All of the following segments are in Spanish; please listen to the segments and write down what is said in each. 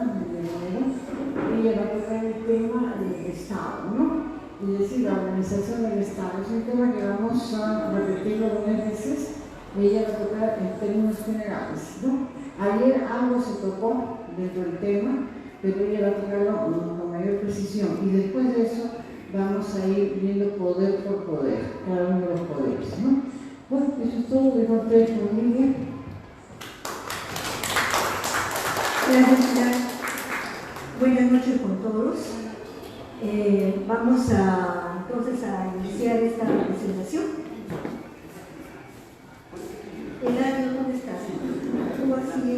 de enero, ella va a tocar el tema del Estado, ¿no? Es decir, la organización del Estado. Es un tema que vamos a repetirlo algunas veces. Ella va a tocar en términos generales, ¿no? Ayer algo se tocó dentro del tema, pero ella va a tocarlo con mayor precisión. Y después de eso vamos a ir viendo poder por poder, cada uno de los poderes, ¿no? Bueno, eso es todo. Dejo a ustedes conmigo. Gracias, Pilar. Buenas noches con todos. Vamos entonces a iniciar esta presentación. Eladio, ¿dónde estás? ¿Tú así?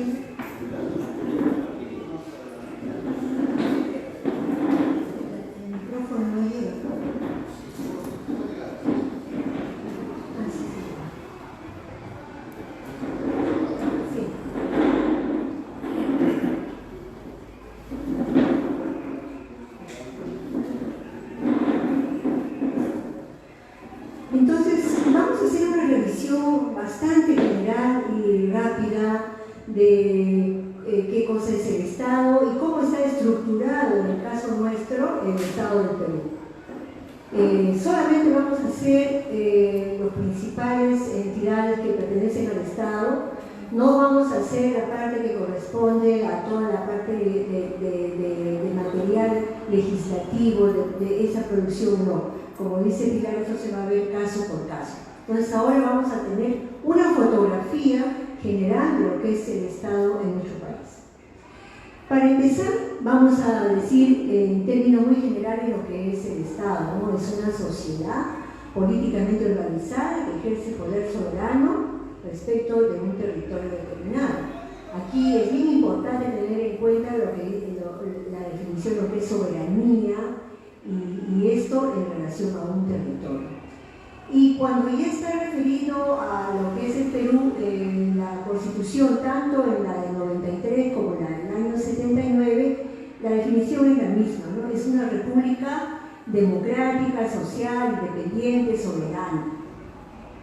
El micrófono no llega. Entonces, vamos a hacer una revisión bastante general y rápida de qué cosa es el Estado y cómo está estructurado, en el caso nuestro, el Estado del Perú. Solamente vamos a hacer las principales entidades que pertenecen al Estado. No vamos a hacer la parte que corresponde a toda la parte de material legislativo, de esa producción, no. Como dice Pilar, eso se va a ver caso por caso. Entonces ahora vamos a tener una fotografía general de lo que es el Estado en nuestro país. Para empezar, vamos a decir en términos muy generales lo que es el Estado, ¿no? Es una sociedad políticamente organizada que ejerce poder soberano respecto de un territorio determinado. Aquí es bien importante tener en cuenta la definición de lo que es soberanía y esto en relación a un territorio. Y cuando ya está referido a lo que es el Perú, en la Constitución, tanto en la del 93 como en la del año 79, la definición es la misma, ¿no? Es una república democrática, social, independiente, soberana.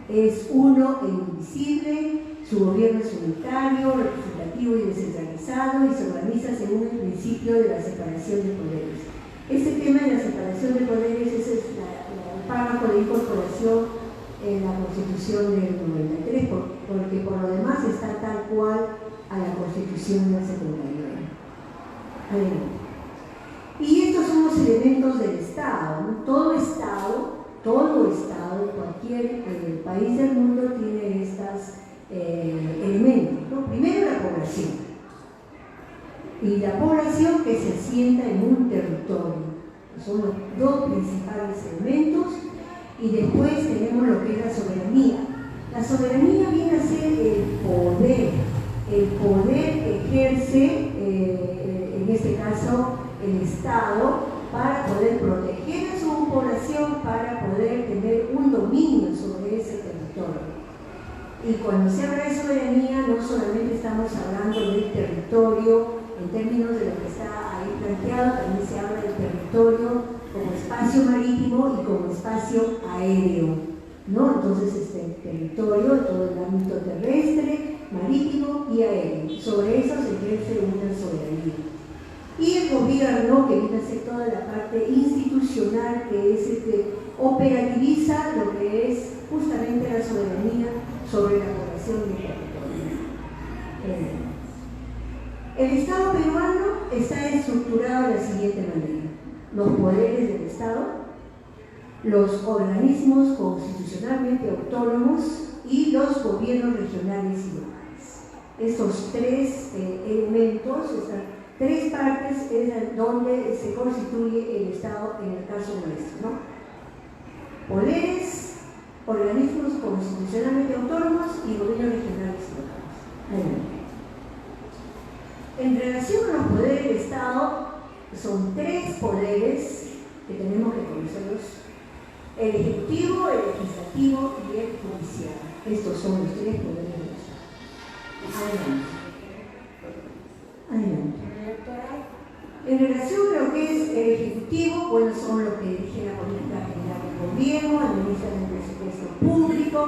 Es uno e indivisible, su gobierno es unitario, representativo y descentralizado y se organiza según el principio de la separación de poderes. Este tema de la separación de poderes es el párrafo de incorporación en la Constitución del 93, porque por lo demás está tal cual a la Constitución del 79. Adelante. Y estos son los elementos del Estado, ¿no? Todo Estado, cualquier país del mundo tiene estos elementos, ¿no? Primero la población. Y la población que se asienta en un territorio. Son los dos principales elementos. Y después tenemos lo que es la soberanía. La soberanía viene a ser el poder que ejerce, en este caso, el Estado, para poder proteger a su población, para poder tener un dominio sobre ese territorio. Y cuando se habla de soberanía, no solamente estamos hablando del territorio en términos de lo que está ahí planteado, también se habla del territorio como espacio marítimo y como espacio aéreo, ¿no? Entonces, este territorio, todo el ámbito terrestre, marítimo y aéreo. Sobre eso se ejerce una soberanía. Y el gobierno, que viene a ser toda la parte institucional, que es el que operativiza lo que es justamente la soberanía sobre la población del territorio. El Estado peruano está estructurado de la siguiente manera: los poderes del Estado, los organismos constitucionalmente autónomos y los gobiernos regionales y locales. Estos tres elementos, estas tres partes es donde se constituye el Estado en el caso nuestro, ¿no? Poderes, organismos constitucionalmente autónomos y gobiernos regionales y locales. En relación a los poderes del Estado, son tres poderes que tenemos que conocerlos: el ejecutivo, el legislativo y el judicial. Estos son los tres poderes del Estado. Adelante. En relación a lo que es el ejecutivo, bueno, son los que dirigen la política general del gobierno, administran el presupuesto público,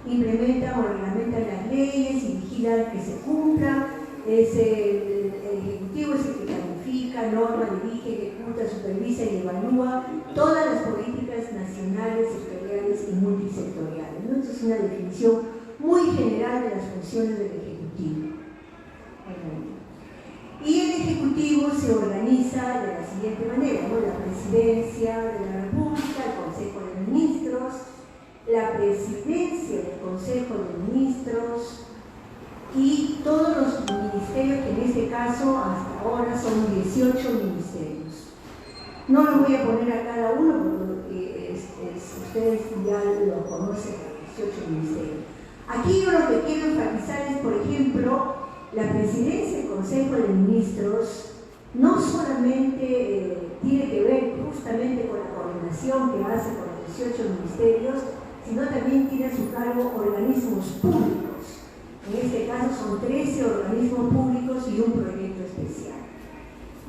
implementan o reglamentan las leyes y vigilan que se cumplan. El ejecutivo es el que dirige, ejecuta, supervisa y evalúa todas las políticas nacionales, sectoriales y multisectoriales, ¿no? Esto es una definición muy general de las funciones del Ejecutivo. Y el Ejecutivo se organiza de la siguiente manera, ¿no? La Presidencia de la República, el Consejo de Ministros, la Presidencia del Consejo de Ministros y todos los ministerios, que en este caso hasta ahora son 18 ministerios. No los voy a poner a cada uno porque ustedes ya lo conocen, 18 ministerios. Aquí yo lo que quiero enfatizar es, por ejemplo, la Presidencia del Consejo de Ministros no solamente tiene que ver justamente con la coordinación que hace con los 18 ministerios, sino también tiene a su cargo organismos públicos. En este caso son 13 organismos públicos y un proyecto especial.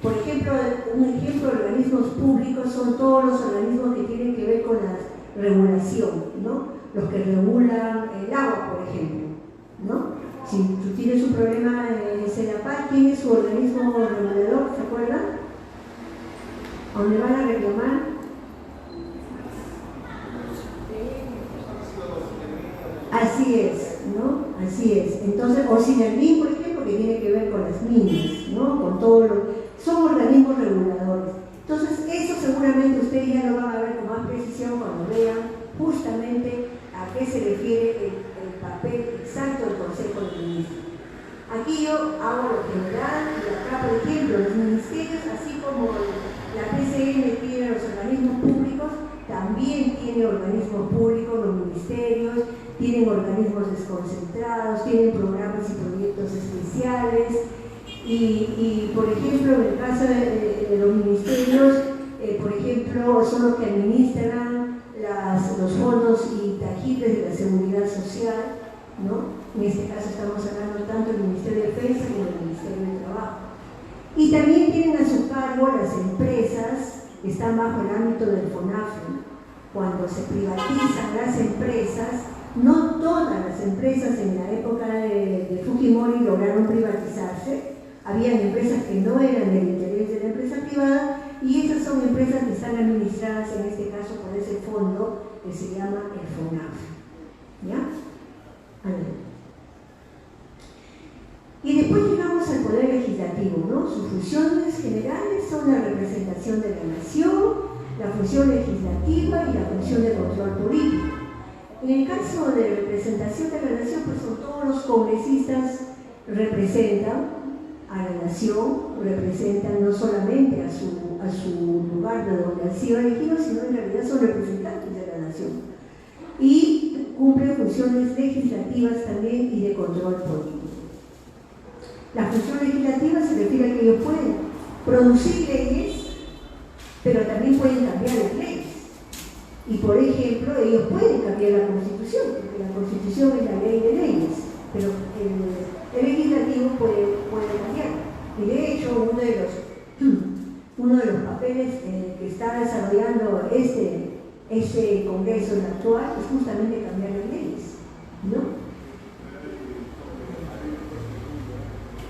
Por ejemplo, un ejemplo de organismos públicos son todos los organismos que tienen que ver con la regulación, ¿no? Los que regulan el agua, por ejemplo, ¿no? Si tú tienes un problema en CENAPAC, ¿quién es su organismo regulador? ¿Se acuerdan? ¿A dónde van a reclamar? Así es, ¿no? Así es. Entonces, o Sinermin, por ejemplo, que tiene que ver con las minas, ¿no? Con todo lo... Son organismos reguladores. Entonces, eso seguramente ustedes ya lo van a ver con más precisión cuando vean justamente a qué se refiere el papel exacto del Consejo de Ministros. Aquí yo hago lo general y acá, por ejemplo, los ministerios, así como la PCM tiene los organismos públicos, también tiene organismos públicos, los ministerios, tienen organismos desconcentrados, tienen programas y proyectos especiales y por ejemplo, en el caso de los ministerios, por ejemplo, son los que administran los fondos intangibles de la seguridad social, ¿no? En este caso estamos hablando tanto del Ministerio de Defensa como del Ministerio de Trabajo. Y también tienen a su cargo las empresas que están bajo el ámbito del FONAFRE. Cuando se privatizan las empresas, no todas las empresas en la época de Fujimori lograron privatizarse. Habían empresas que no eran del interés de la empresa privada y esas son empresas que están administradas en este caso por ese fondo que se llama el FONAFRE. ¿Ya? Y después llegamos al Poder Legislativo, ¿no? Sus funciones generales son la representación de la nación, la función legislativa y la función de control político. En el caso de representación de la nación, pues son todos los congresistas representan a la nación, representan no solamente a su lugar de donde han sido elegidos, sino en realidad son representantes de la nación. Y cumplen funciones legislativas también y de control político. La función legislativa se refiere a que ellos pueden producir leyes, pero también pueden cambiar las leyes. Y por ejemplo, ellos pueden cambiar la Constitución, porque la Constitución es la ley de leyes, pero el legislativo puede cambiar. Y de hecho, uno de los papeles que está desarrollando este Congreso actual es justamente cambiar las leyes, ¿no?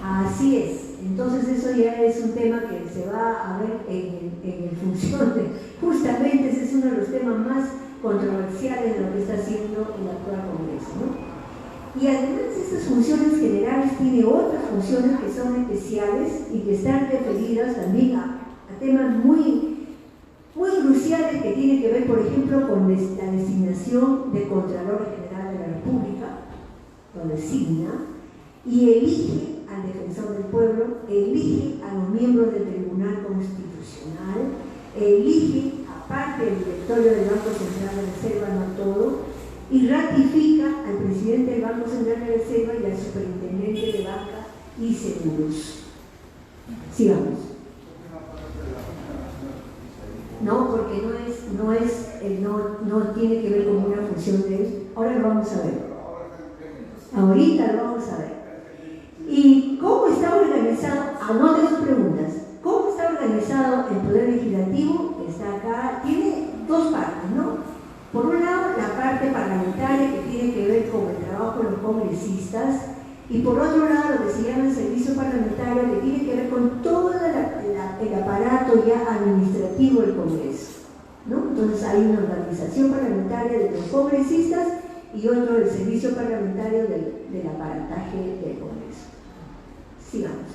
Así es. Entonces eso ya es un tema que se va a ver en función de... Justamente ese es uno de los temas más controversiales de lo que está haciendo el actual Congreso, ¿no? Y además de estas funciones generales tiene otras funciones que son especiales y que están referidas también a temas muy cruciales que tienen que ver, por ejemplo, con la designación de Contralor General de la República, lo designa, y elige al Defensor del Pueblo, elige a los miembros del Tribunal Constitucional, elige, aparte del directorio del Banco Central de Reserva, no todo, y ratifica al presidente del Banco Central de Reserva y al superintendente de Banca y Seguros. Sigamos. No, porque no tiene que ver con una función de él. Ahora lo vamos a ver. Ahorita lo vamos a ver. ¿Y cómo está organizado? Anoten sus preguntas. ¿Cómo está organizado el Poder Legislativo? Está acá, tiene dos partes, ¿no? Por un lado, la parte parlamentaria que tiene que ver con el trabajo de los congresistas, y por otro lado, lo que se llama el servicio parlamentario, que tiene que ver con todo el aparato llamado ya administrativo del Congreso, ¿no? Entonces hay una organización parlamentaria de los congresistas y otro del servicio parlamentario del aparataje del Congreso. Sigamos.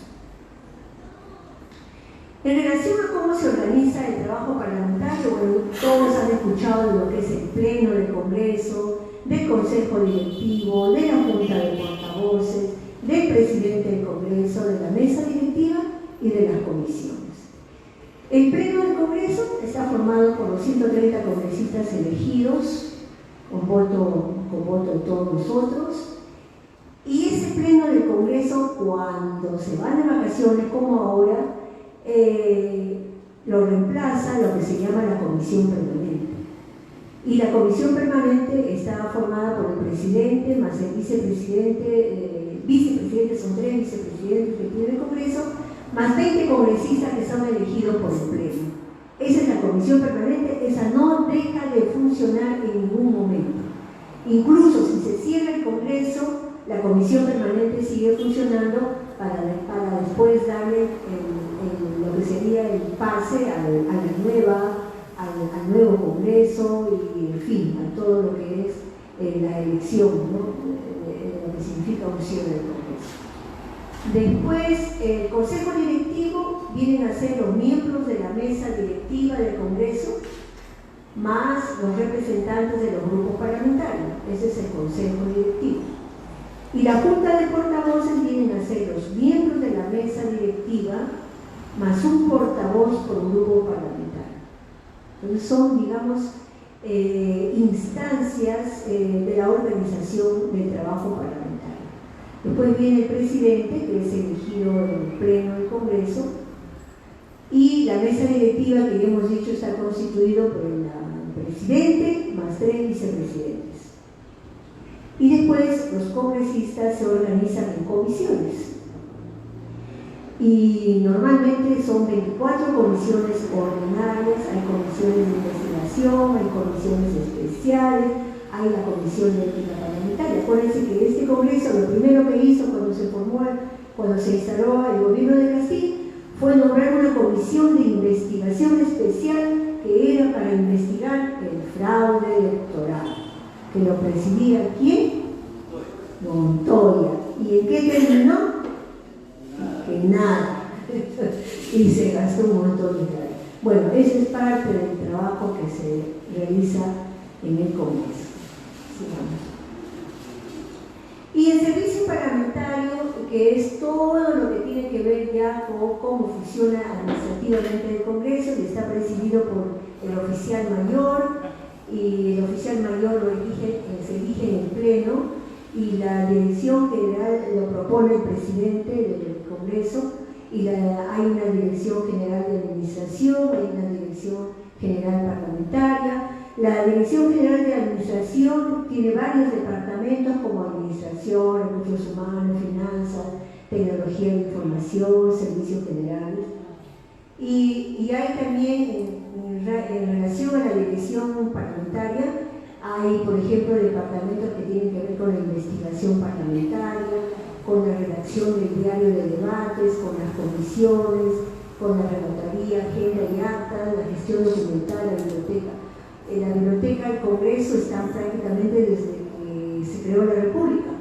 En relación a cómo se organiza el trabajo parlamentario, bueno, todos han escuchado de lo que es el Pleno del Congreso, del Consejo Directivo, de la Junta de Portavoces, del Presidente del Congreso, de la Mesa Directiva y de las comisiones. El Pleno del Congreso está formado por los 130 congresistas elegidos, con voto de todos nosotros, y ese Pleno del Congreso, cuando se van de vacaciones, como ahora, lo reemplaza lo que se llama la Comisión Permanente. Y la Comisión Permanente está formada por el presidente, más el vicepresidente, vicepresidentes, son 3 vicepresidentes que tiene el Congreso, más 20 congresistas que son elegidos por el Pleno. Esa es la Comisión Permanente, esa no deja de funcionar en ningún momento. Incluso si se cierra el Congreso, la Comisión Permanente sigue funcionando para después darle lo que sería el pase al nuevo Congreso y, en fin, a todo lo que es la elección, ¿no? Lo que significa un cierre del Congreso. Después, el Consejo Directivo vienen a ser los miembros de la mesa directiva del Congreso, más los representantes de los grupos parlamentarios. Ese es el Consejo Directivo. Y la Junta de Portavoces vienen a ser los miembros de la mesa directiva, más un portavoz por un grupo parlamentario. Entonces son, digamos, instancias de la organización del trabajo parlamentario. Después viene el presidente, que es elegido en el Pleno del Congreso, y la mesa directiva, que ya hemos dicho, está constituido por el presidente más 3 vicepresidentes. Y después los congresistas se organizan en comisiones. Y normalmente son 24 comisiones ordinarias, hay comisiones de investigación, hay comisiones especiales, hay la comisión de ética parlamentaria. Acuérdense que este Congreso lo primero que hizo cuando se instaló el gobierno de Castillo fue nombrar una comisión de investigación especial que era para investigar el fraude electoral, que lo presidía ¿quién? Montoya. ¿Y en qué terminó? Que nada. Y se gastó un montón de dinero. Bueno, ese es parte del trabajo que se realiza en el Congreso. Sigamos. Y el servicio parlamentario, que es todo lo que tiene que ver ya con cómo funciona administrativamente el Congreso, y está presidido por el oficial mayor, y el oficial mayor se elige en el Pleno, y la dirección general lo propone el presidente del Congreso, y hay una dirección general de administración, hay una dirección general parlamentaria. La Dirección General de Administración tiene varios departamentos como Administración, Recursos Humanos, Finanzas, Tecnología de Información, Servicios Generales. Y hay también, en relación a la dirección parlamentaria, hay, por ejemplo, departamentos que tienen que ver con la investigación parlamentaria, con la redacción del diario de debates, con las comisiones, con la relatoría, agenda y acta, la gestión documental, la biblioteca. En la biblioteca del Congreso están prácticamente desde que se creó la República.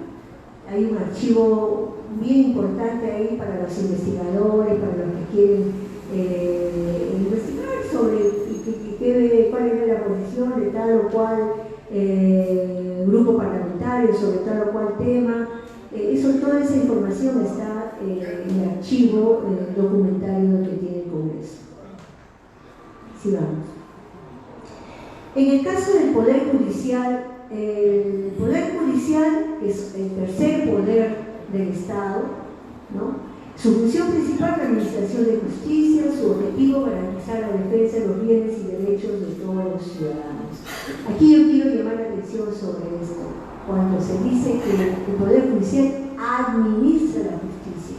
Hay un archivo bien importante ahí para los investigadores, para los que quieren investigar sobre cuál era la posición de tal o cual grupo parlamentario, sobre tal o cual tema. Toda esa información está en el archivo documentario que tiene el Congreso. Sigamos. En el caso del Poder Judicial, el Poder Judicial es el tercer poder del Estado, ¿no? Su función principal es la administración de justicia, su objetivo garantizar la defensa de los bienes y derechos de todos los ciudadanos. Aquí yo quiero llamar la atención sobre esto. Cuando se dice que el Poder Judicial administra la justicia,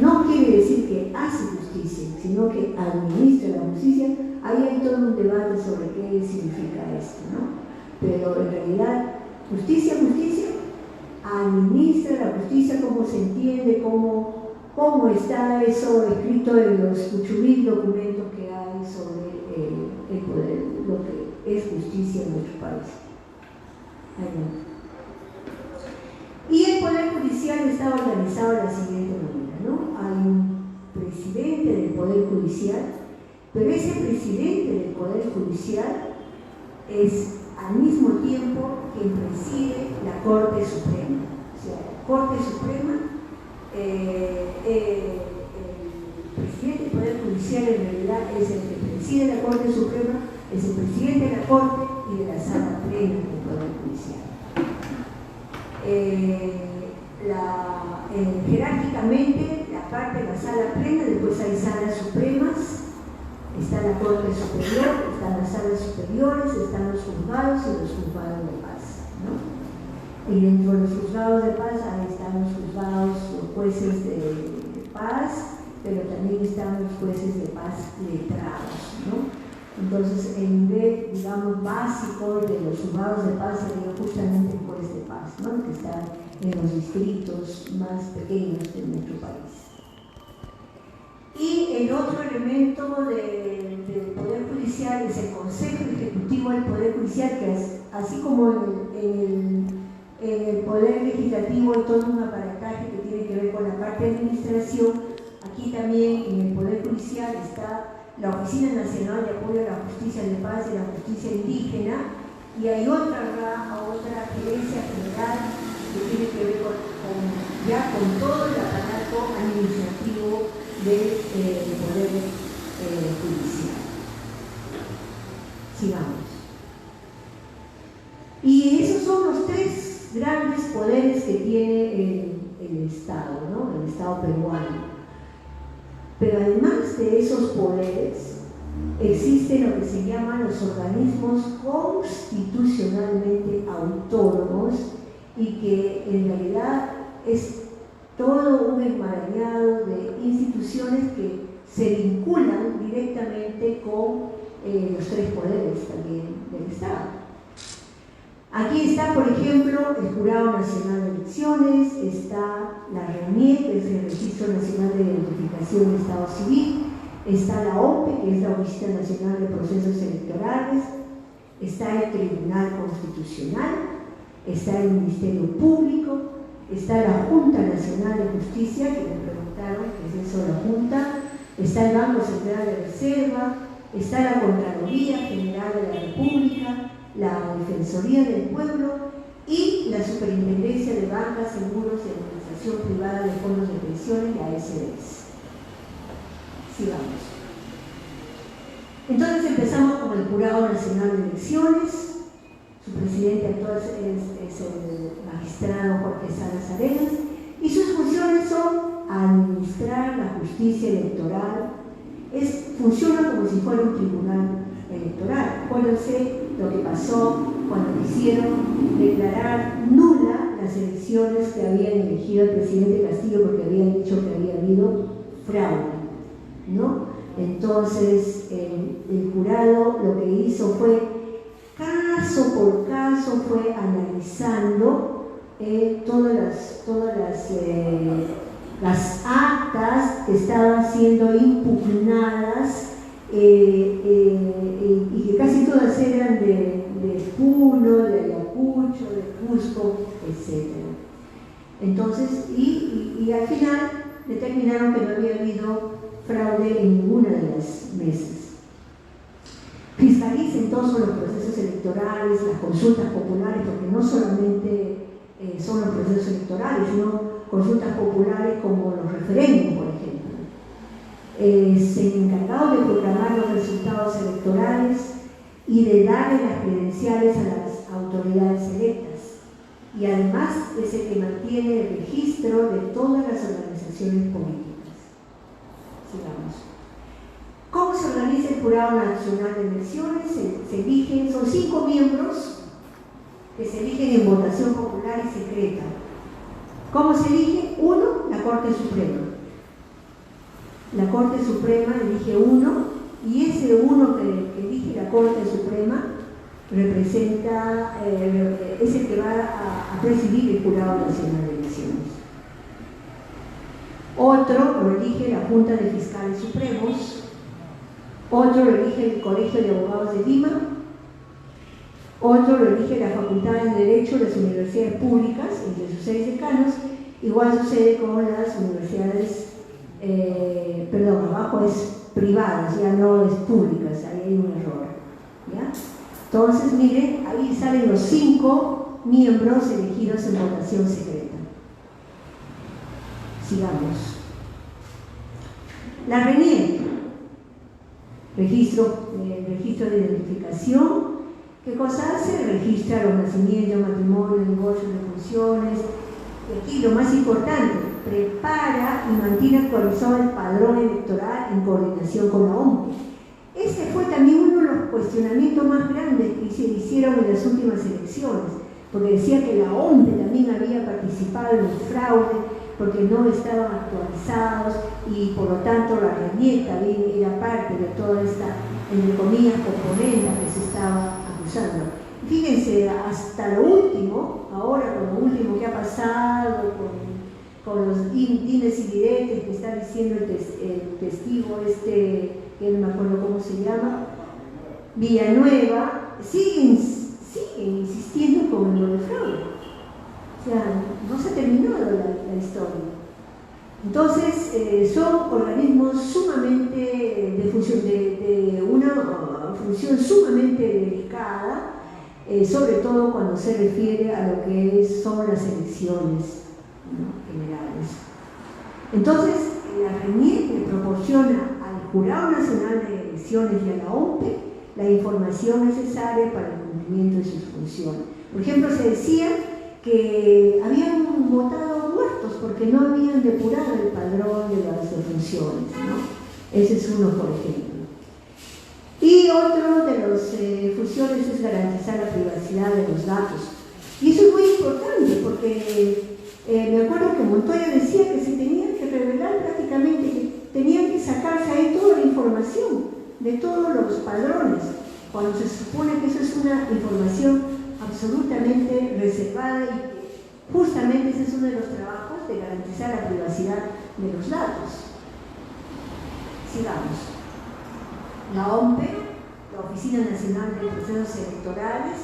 no quiere decir que hace justicia, sino que administra la justicia. Ahí hay todo un debate sobre qué significa esto, ¿no? Pero en realidad, justicia, administra la justicia, cómo se entiende, cómo está eso escrito en los 8.000 documentos que hay hay sobre el poder, lo que es justicia en nuestro país. Y el Poder Judicial está organizado de la siguiente manera, ¿no? Hay un presidente del Poder Judicial, pero ese presidente del Poder Judicial es al mismo tiempo quien preside la Corte Suprema. O sea, la Corte Suprema, el presidente del Poder Judicial en realidad es el que preside la Corte Suprema, es el presidente de la Corte y de la Sala Plena del Poder Judicial. Jerárquicamente, la parte de la Sala Plena, después hay salas supremas, está la Corte Superior, están las salas superiores, están los juzgados y los juzgados de paz, ¿no? Y dentro de los juzgados de paz, ahí están los juzgados, los jueces de paz, pero también están los jueces de paz letrados, ¿no? Entonces, el nivel, digamos, básico de los juzgados de paz sería justamente el juez de paz, ¿no? Que está en los distritos más pequeños de nuestro país. Y el otro elemento del Poder Judicial es el Consejo Ejecutivo del Poder Judicial, que es, así como en el Poder Legislativo hay todo un aparataje que tiene que ver con la parte de administración, aquí también en el Poder Judicial está la Oficina Nacional de Apoyo a la Justicia de Paz y la Justicia Indígena, y hay otra gerencia general que tiene que ver con todo el aparato administrativo del Poder Judicial. Sigamos. Y esos son los tres grandes poderes que tiene el Estado, ¿no? El Estado peruano. Pero además de esos poderes, existen lo que se llaman los organismos constitucionalmente autónomos y que en realidad es todo un enmarañado de instituciones que se vinculan directamente con los tres poderes también del Estado. Aquí está, por ejemplo, el Jurado Nacional de Elecciones, está la RENIE, que es el Registro Nacional de Identificación del Estado Civil, está la OPE, que es la Oficina Nacional de Procesos Electorales, está el Tribunal Constitucional, está el Ministerio Público, está la Junta Nacional de Justicia, que me preguntaron qué es eso la Junta, está el Banco Central de Reserva, está la Contraloría General de la República, la Defensoría del Pueblo y la Superintendencia de Bancas, Seguros y Administración Privada de Fondos de Pensiones, la SDS. Sigamos. Entonces empezamos con el Jurado Nacional de Elecciones. Su presidente actual es el magistrado Jorge Salas Arenas y sus funciones son administrar la justicia electoral. Funciona como si fuera un tribunal electoral. Acuérdense lo que pasó cuando quisieron declarar nula las elecciones que habían elegido el presidente Castillo porque habían dicho que había habido fraude, ¿no? Entonces el jurado lo que hizo fue caso por caso fue analizando todas las actas que estaban siendo impugnadas y que casi todas eran de Puno, de Ayacucho, de Cusco, etc. Entonces, y al final determinaron que no había habido fraude en ninguna de las mesas. Fiscalicen todos los procesos electorales, las consultas populares, porque no solamente son los procesos electorales, sino consultas populares como los referéndums, por ejemplo. Se encargado de programar los resultados electorales y de darle las credenciales a las autoridades electas. Y además es el que mantiene el registro de todas las organizaciones políticas. Sigamos. ¿Cómo se organiza el Jurado Nacional de Elecciones? Se eligen, son 5 miembros que se eligen en votación popular y secreta. ¿Cómo se elige? 1, la Corte Suprema. La Corte Suprema elige 1 y ese 1 que elige la Corte Suprema representa, es el que va a presidir el Jurado Nacional de Elecciones. Otro lo elige la Junta de Fiscales Supremos otro lo elige el Colegio de Abogados de Lima, otro lo elige la Facultad de Derecho de las universidades públicas, entre sus 6 decanos. Igual sucede con las universidades, abajo es privadas, ya no es públicas, ahí hay un error, ¿ya? Entonces, miren, ahí salen los 5 miembros elegidos en votación secreta. Sigamos. La RENIEC, registro de identificación. ¿Qué cosa hace? Registra los nacimientos, matrimonios, divorcios, defunciones. Y aquí lo más importante, prepara y mantiene actualizado el padrón electoral en coordinación con la OMPE. Ese fue también uno de los cuestionamientos más grandes que se hicieron en las últimas elecciones, porque decía que la OMPE también había participado en el fraude, porque no estaban actualizados y por lo tanto la RENIEC también era parte de toda esta, entre comillas, componente que se estaba acusando. Fíjense, hasta lo último, ahora con lo último que ha pasado, con los dimes y diretes que está diciendo el testigo que no me acuerdo cómo se llama, Villanueva, siguen insistiendo con lo de fraude. O sea, no se ha terminado la historia. Entonces, son organismos sumamente de una función sumamente delicada, sobre todo cuando se refiere a lo que son las elecciones, ¿no?, generales. Entonces, la RENIEC le proporciona al Jurado Nacional de Elecciones y a la OMPE la información necesaria para el cumplimiento de sus funciones. Por ejemplo, se decía que habían votado muertos porque no habían depurado el padrón de las defunciones, ¿no? Ese es uno, por ejemplo. Y otro de las funciones es garantizar la privacidad de los datos. Y eso es muy importante porque me acuerdo que Montoya decía que se tenían que revelar prácticamente, que tenían que sacarse ahí toda la información de todos los padrones, cuando se supone que eso es una información absolutamente reservada y que justamente ese es uno de los trabajos de garantizar la privacidad de los datos. Sigamos. La OMPE, la Oficina Nacional de Procesos Electorales,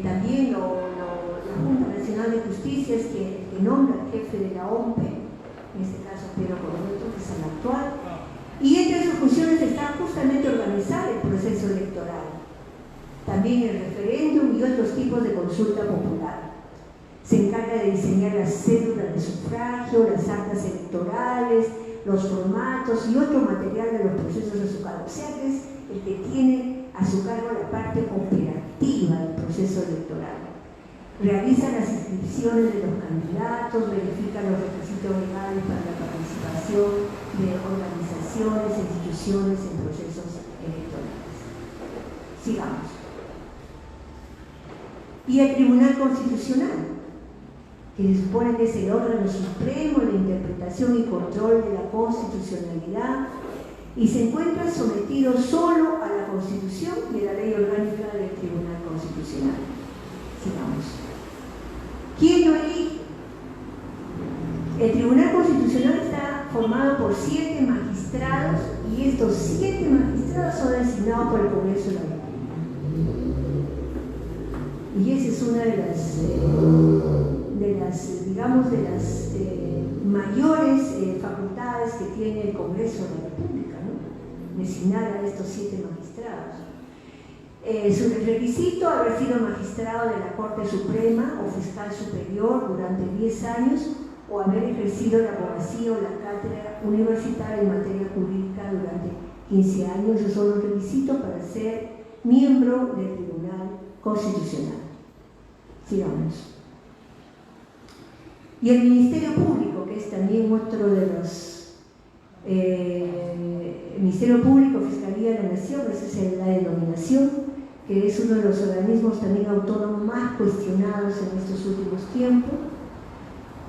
también la Junta Nacional de Justicia es que nombra al jefe de la OMPE, en este caso Pedro Corneto, que es el actual, y entre sus funciones está justamente organizar el proceso electoral, también el referéndum y otros tipos de consulta popular. Se encarga de diseñar las cédulas de sufragio, las actas electorales, los formatos y otro material de los procesos a su cargo. O sea que es el que tiene a su cargo la parte operativa del proceso electoral. Realiza las inscripciones de los candidatos, verifica los requisitos legales para la participación de organizaciones e instituciones en procesos electorales. Sigamos. Y el Tribunal Constitucional, que se supone que es el órgano supremo de interpretación y control de la constitucionalidad, y se encuentra sometido solo a la Constitución y a la ley orgánica del Tribunal Constitucional. Sigamos. ¿Quién lo elige? El Tribunal Constitucional está formado por 7 magistrados y estos 7 magistrados son designados por el Congreso de la República. Y esa es una de las mayores facultades que tiene el Congreso de la República, ¿no?, designar a estos 7 magistrados. Su requisito, haber sido magistrado de la Corte Suprema o fiscal superior durante 10 años o haber ejercido la abogacía o la cátedra universitaria en materia jurídica durante 15 años. Esos son los requisitos para ser miembro del Tribunal Constitucional. Sigamos. Y el Ministerio Público, que es también otro de los... Ministerio Público, Fiscalía de la Nación, esa es la denominación, que es uno de los organismos también autónomos más cuestionados en estos últimos tiempos.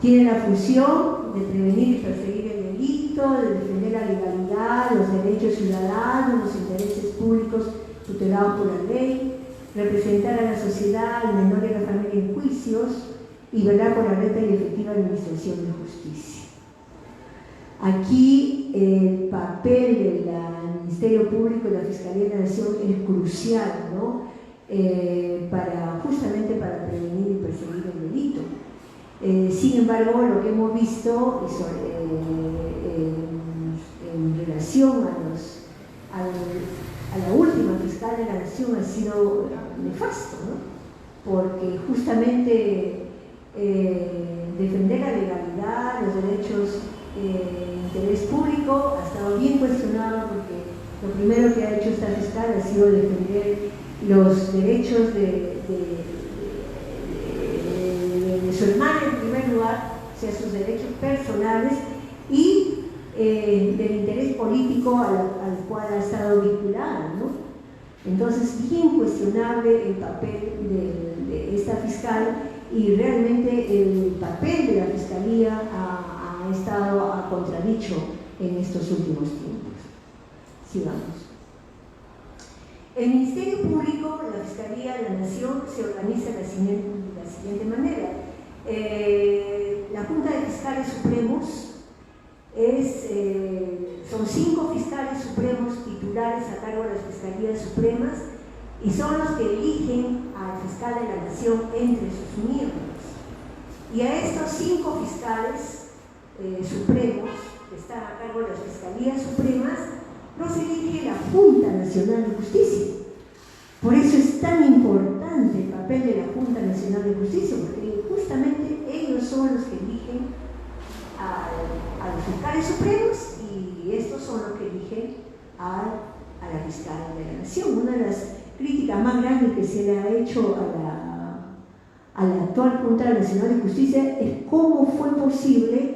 Tiene la función de prevenir y perseguir el delito, de defender la legalidad, los derechos ciudadanos, los intereses públicos tutelados por la ley, representar a la sociedad, al menor y a la familia en juicios y velar por la recta y efectiva administración de justicia. Aquí el papel del Ministerio Público y la Fiscalía de la Nación es crucial, ¿no? Justamente para prevenir y perseguir el delito. Sin embargo, lo que hemos visto en relación a la última fiscal de la Nación ha sido nefasto, ¿no? Porque justamente defender la legalidad, los derechos de interés público ha estado bien cuestionado, porque lo primero que ha hecho esta fiscal ha sido defender los derechos de su hermana en primer lugar, o sea, sus derechos personales y del interés político al cual ha estado vinculada, ¿no? Entonces, bien cuestionable el papel de esta fiscal, y realmente el papel de la Fiscalía ha estado contradicho en estos últimos tiempos. Sigamos. El Ministerio Público, la Fiscalía de la Nación, se organiza de la siguiente manera. La Junta de Fiscales Supremos son 5 fiscales supremos titulares a cargo de las Fiscalías Supremas, y son los que eligen al fiscal de la Nación entre sus miembros. Y a estos 5 fiscales supremos que están a cargo de las Fiscalías Supremas los elige la Junta Nacional de Justicia. Por eso es tan importante el papel de la Junta Nacional de Justicia, porque justamente ellos son los que eligen a los fiscales supremos, y estos son los que eligen a la fiscal de la Nación. Una de las críticas más grandes que se le ha hecho a la actual Junta Nacional de Justicia es cómo fue posible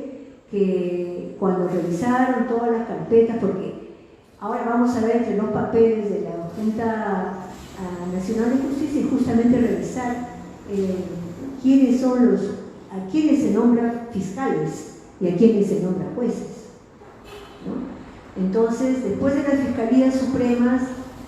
que cuando revisaron todas las carpetas, porque ahora vamos a ver entre los papeles de la Junta Nacional de Justicia y justamente revisar a quiénes se nombran fiscales y a quiénes se nombran jueces, ¿no? Entonces, después de las Fiscalías Supremas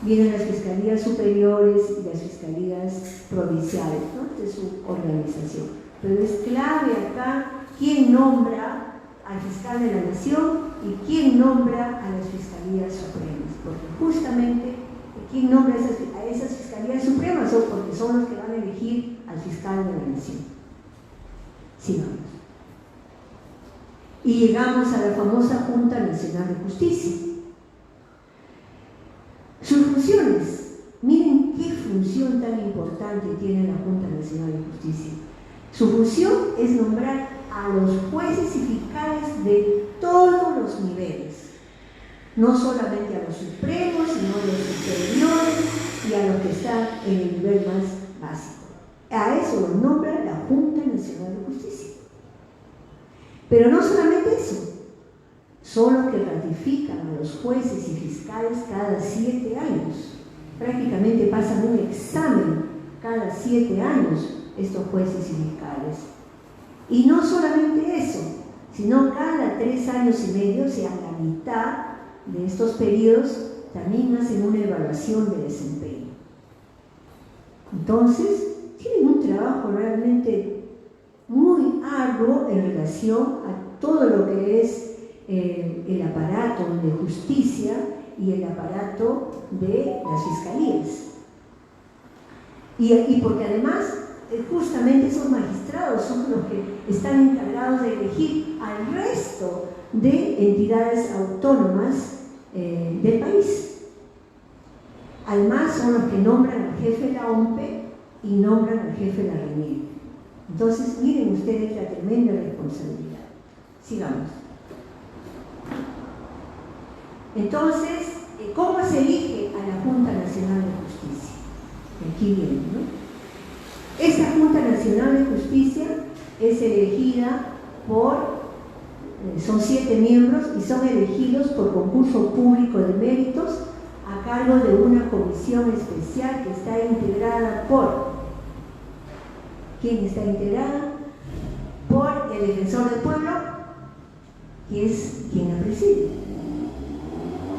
vienen las Fiscalías Superiores y las Fiscalías Provinciales, ¿no? De su organización. Pero es clave acá quién nombra al fiscal de la Nación y quién nombra a las Fiscalías Supremas, porque justamente quien nombra a esas Fiscalías Supremas porque son los que van a elegir al fiscal de la Nación. Sigamos. Y llegamos a la famosa Junta Nacional de Justicia. Sus funciones. Miren qué función tan importante tiene la Junta Nacional de Justicia. Su función es nombrar a los jueces y fiscales de todos los niveles, no solamente a los supremos, sino a los superiores y a los que están en el nivel más básico. A eso lo nombra la Junta Nacional de Justicia. Pero no solamente eso, son los que ratifican a los jueces y fiscales cada 7 años. Prácticamente pasan un examen cada 7 años estos jueces y fiscales. Y no solamente eso, sino cada 3 años y medio, o sea, la mitad de estos periodos, también hacen una evaluación de desempeño. Entonces, tienen un trabajo realmente muy arduo en relación a todo lo que es el aparato de justicia y el aparato de las fiscalías. Y porque además, justamente esos magistrados son los que están encargados de elegir al resto de entidades autónomas del país. Además, son los que nombran al jefe de la OMPE y nombran al jefe de la RENIEC. Entonces, miren ustedes la tremenda responsabilidad. Sigamos. Entonces, ¿cómo se elige a la Junta Nacional de Justicia? Aquí viene, ¿no? Esta Junta Nacional de Justicia es elegida son 7 miembros y son elegidos por concurso público de méritos a cargo de una comisión especial que está integrada por... ¿Quién está integrada? Por el defensor del pueblo, que es quien la preside.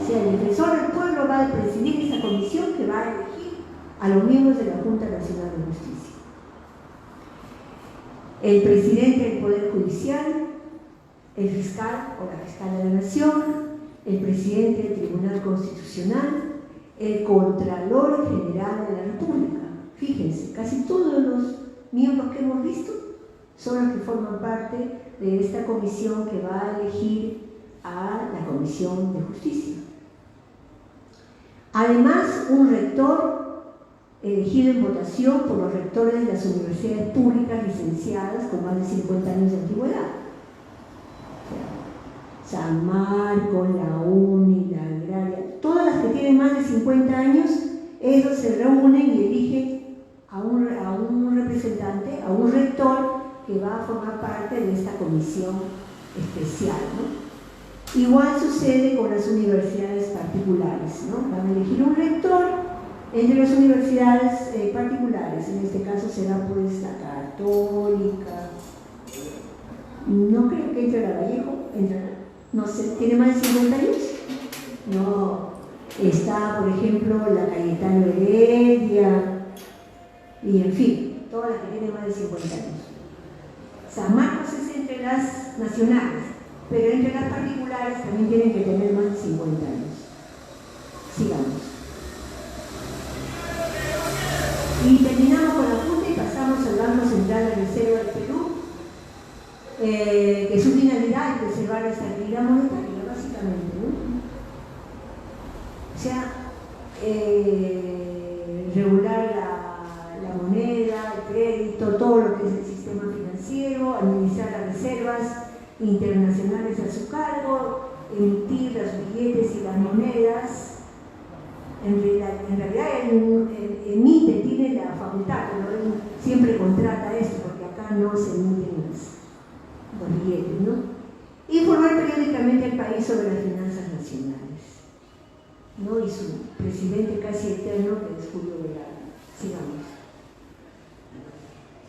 O sea, el defensor del pueblo va a presidir esa comisión que va a elegir a los miembros de la Junta Nacional de Justicia. El presidente del Poder Judicial, el fiscal o la fiscal de la Nación, el presidente del Tribunal Constitucional, el Contralor General de la República. Fíjense, casi todos los miembros que hemos visto son los que forman parte de esta comisión que va a elegir a la Comisión de Justicia. Además, un rector elegido en votación por los rectores de las universidades públicas licenciadas con más de 50 años de antigüedad. San Marcos, la UNI, la Agraria, todas las que tienen más de 50 años, ellos se reúnen y eligen a un representante, a un rector que va a formar parte de esta comisión especial, ¿no? Igual sucede con las universidades particulares, ¿no? Van a elegir un rector entre las universidades particulares, en este caso será pues la Católica, no creo que entre la Vallejo, no sé, ¿tiene más de 50 años? No, está por ejemplo la Cayetano Heredia, y en fin, todas las que tienen más de 50 años. San Marcos es entre las nacionales, pero entre las particulares también tienen que tener más de 50 años. Sigamos. Y terminamos con la Junta y pasamos al Banco Central de Reserva del Perú, que su finalidad es preservar la estabilidad monetaria, básicamente, ¿no? O sea, regular la moneda, el crédito, todo lo que es el sistema financiero, administrar las reservas internacionales a su cargo, emitir los billetes y las monedas. En realidad él emite, tiene la facultad, pero él siempre contrata esto, porque acá no se emiten los billetes, ¿no? Informar periódicamente al país sobre las finanzas nacionales, ¿no? Y su presidente casi eterno, que es Julio Velarde. Sigamos.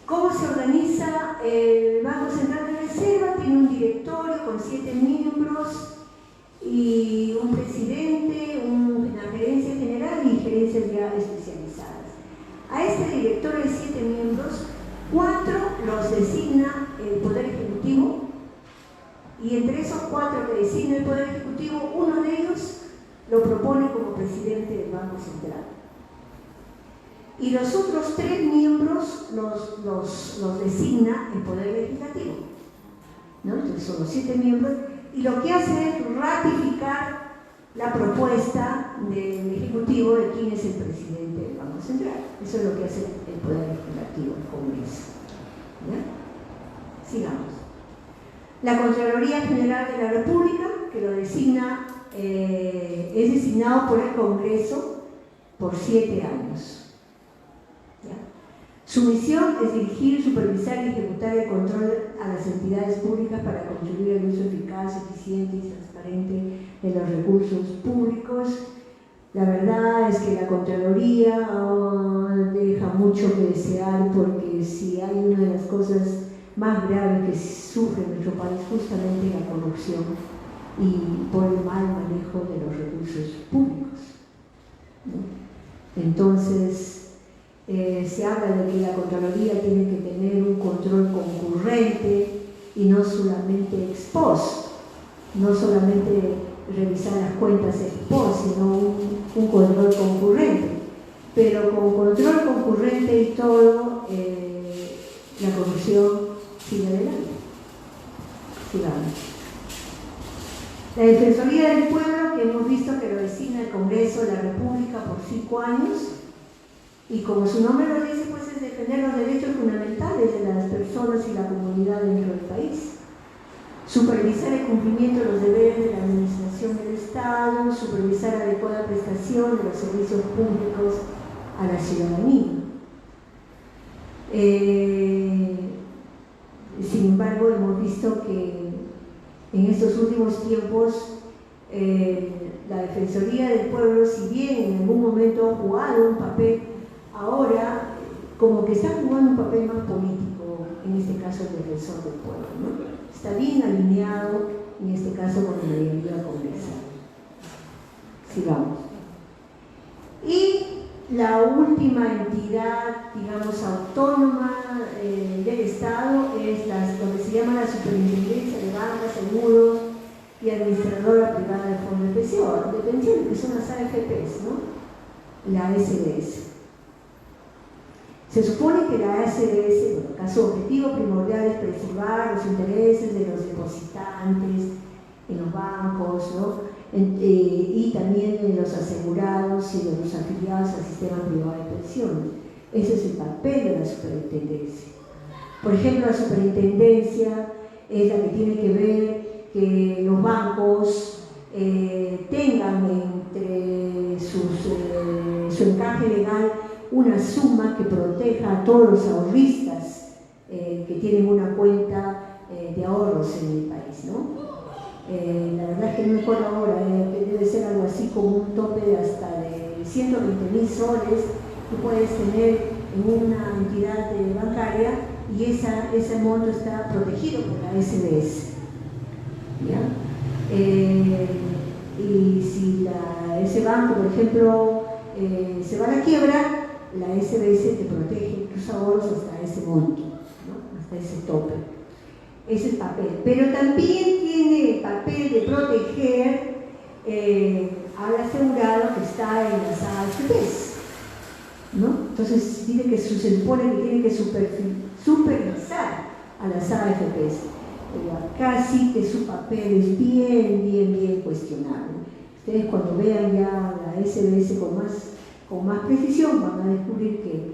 ¿Cómo se organiza el Banco Central de Reserva? Tiene un directorio con 7 miembros y un presidente, una gerencia general y gerencias ya especializadas. A este directorio de 7 miembros, 4 los designa el Poder Ejecutivo, y entre esos 4 que designa el Poder Ejecutivo, uno de ellos lo propone como presidente del Banco Central. Y los otros 3 miembros los designa el Poder Legislativo, ¿no? Entonces son los 7 miembros, y lo que hace es ratificar la propuesta del Ejecutivo de quién es el presidente del Banco Central. Eso es lo que hace el Poder Legislativo, el Congreso. ¿Ya? Sigamos. La Contraloría General de la República, que lo designa, es designado por el Congreso por 7 años. Su misión es dirigir, supervisar y ejecutar el control a las entidades públicas para contribuir al uso eficaz, eficiente y transparente de los recursos públicos. La verdad es que la Contraloría deja mucho que desear, porque si hay una de las cosas más graves que sufre nuestro país, justamente la corrupción y por el mal manejo de los recursos públicos, ¿no? Entonces, se habla de que la Contraloría tiene que tener un control concurrente y no solamente ex post, no solamente revisar las cuentas ex post, sino un control concurrente. Pero con control concurrente y todo, la corrupción sigue adelante. Sigamos. La Defensoría del Pueblo, que hemos visto que lo designa el Congreso de la República por 5 años, y como su nombre lo dice, pues es defender los derechos fundamentales de las personas y la comunidad dentro del país. Supervisar el cumplimiento de los deberes de la administración del Estado, supervisar la adecuada prestación de los servicios públicos a la ciudadanía. Sin embargo, hemos visto que en estos últimos tiempos la Defensoría del Pueblo, si bien en algún momento ha jugado un papel, ahora como que está jugando un papel más político, en este caso el defensor del pueblo, ¿no? Está bien alineado, en este caso, con la mayoría congresal. Sigamos. Y la última entidad, digamos, autónoma del Estado es lo que se llama la Superintendencia de Bancas, seguros y administradora privada de fondos de pensiones, que son las AFPs, ¿no? La SBS. Se supone que la SBS, bueno, su objetivo primordial es preservar los intereses de los depositantes en los bancos, ¿no? Y también de los asegurados y de los afiliados al sistema privado de pensiones. Ese es el papel de la superintendencia. Por ejemplo, la superintendencia es la que tiene que ver que los bancos tengan entre su encaje legal una suma que proteja a todos los ahorristas que tienen una cuenta de ahorros en el país, ¿no? La verdad es que no me acuerdo ahora, que debe ser algo así como un tope de hasta de 120.000 soles que puedes tener en una entidad bancaria, y ese monto está protegido por la SBS. ¿Ya? Y si ese banco, por ejemplo, se va a la quiebra, la SBS te protege tus ahorros hasta ese monto, ¿no? Hasta ese tope. Ese es el papel. Pero también tiene el papel de proteger al asegurado que está en las AFPs, ¿no? Entonces dice que se supone que tiene que supervisar a las AFPs. Pero acá sí que su papel es bien cuestionable. Ustedes cuando vean ya la SBS con más precisión van a descubrir que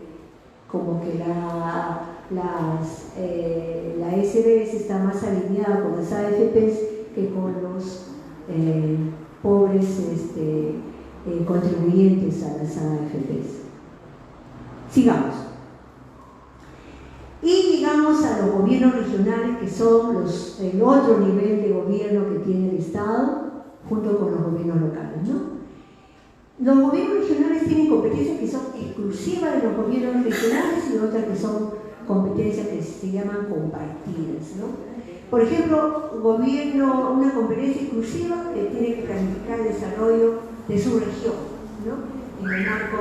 como que la SBS está más alineada con las AFPs que con los pobres contribuyentes a las AFPs. Sigamos. Y llegamos a los gobiernos regionales, que son el otro nivel de gobierno que tiene el Estado, junto con los gobiernos locales, ¿no? Los gobiernos regionales tienen competencias que son exclusivas de los gobiernos regionales y otras que son competencias que se llaman compartidas, ¿no? Por ejemplo, una competencia exclusiva que tiene que planificar el desarrollo de su región, ¿no? En el marco,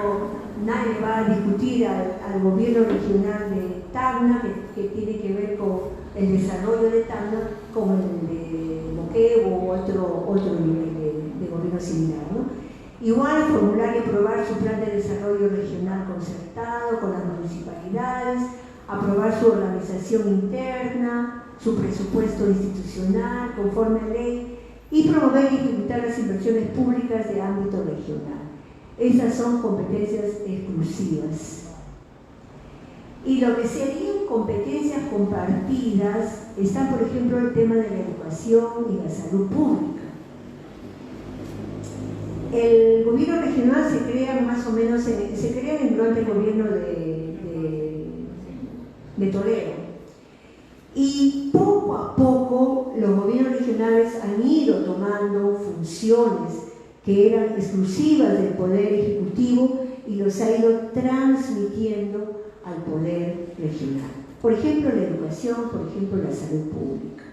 nadie va a discutir al gobierno regional de Tacna, que tiene que ver con el desarrollo de Tacna, como el de Moquegua o otro nivel de gobierno similar, ¿no? Igual formular y aprobar su plan de desarrollo regional concertado con las municipalidades, aprobar su organización interna, su presupuesto institucional conforme a ley y promover y ejecutar las inversiones públicas de ámbito regional. Esas son competencias exclusivas. Y lo que serían competencias compartidas está, por ejemplo, el tema de la educación y la salud pública. El gobierno regional se crea más o menos, se crea durante el gobierno de Toledo. Y poco a poco los gobiernos regionales han ido tomando funciones que eran exclusivas del poder ejecutivo y los ha ido transmitiendo al poder regional. Por ejemplo, la educación, por ejemplo, la salud pública.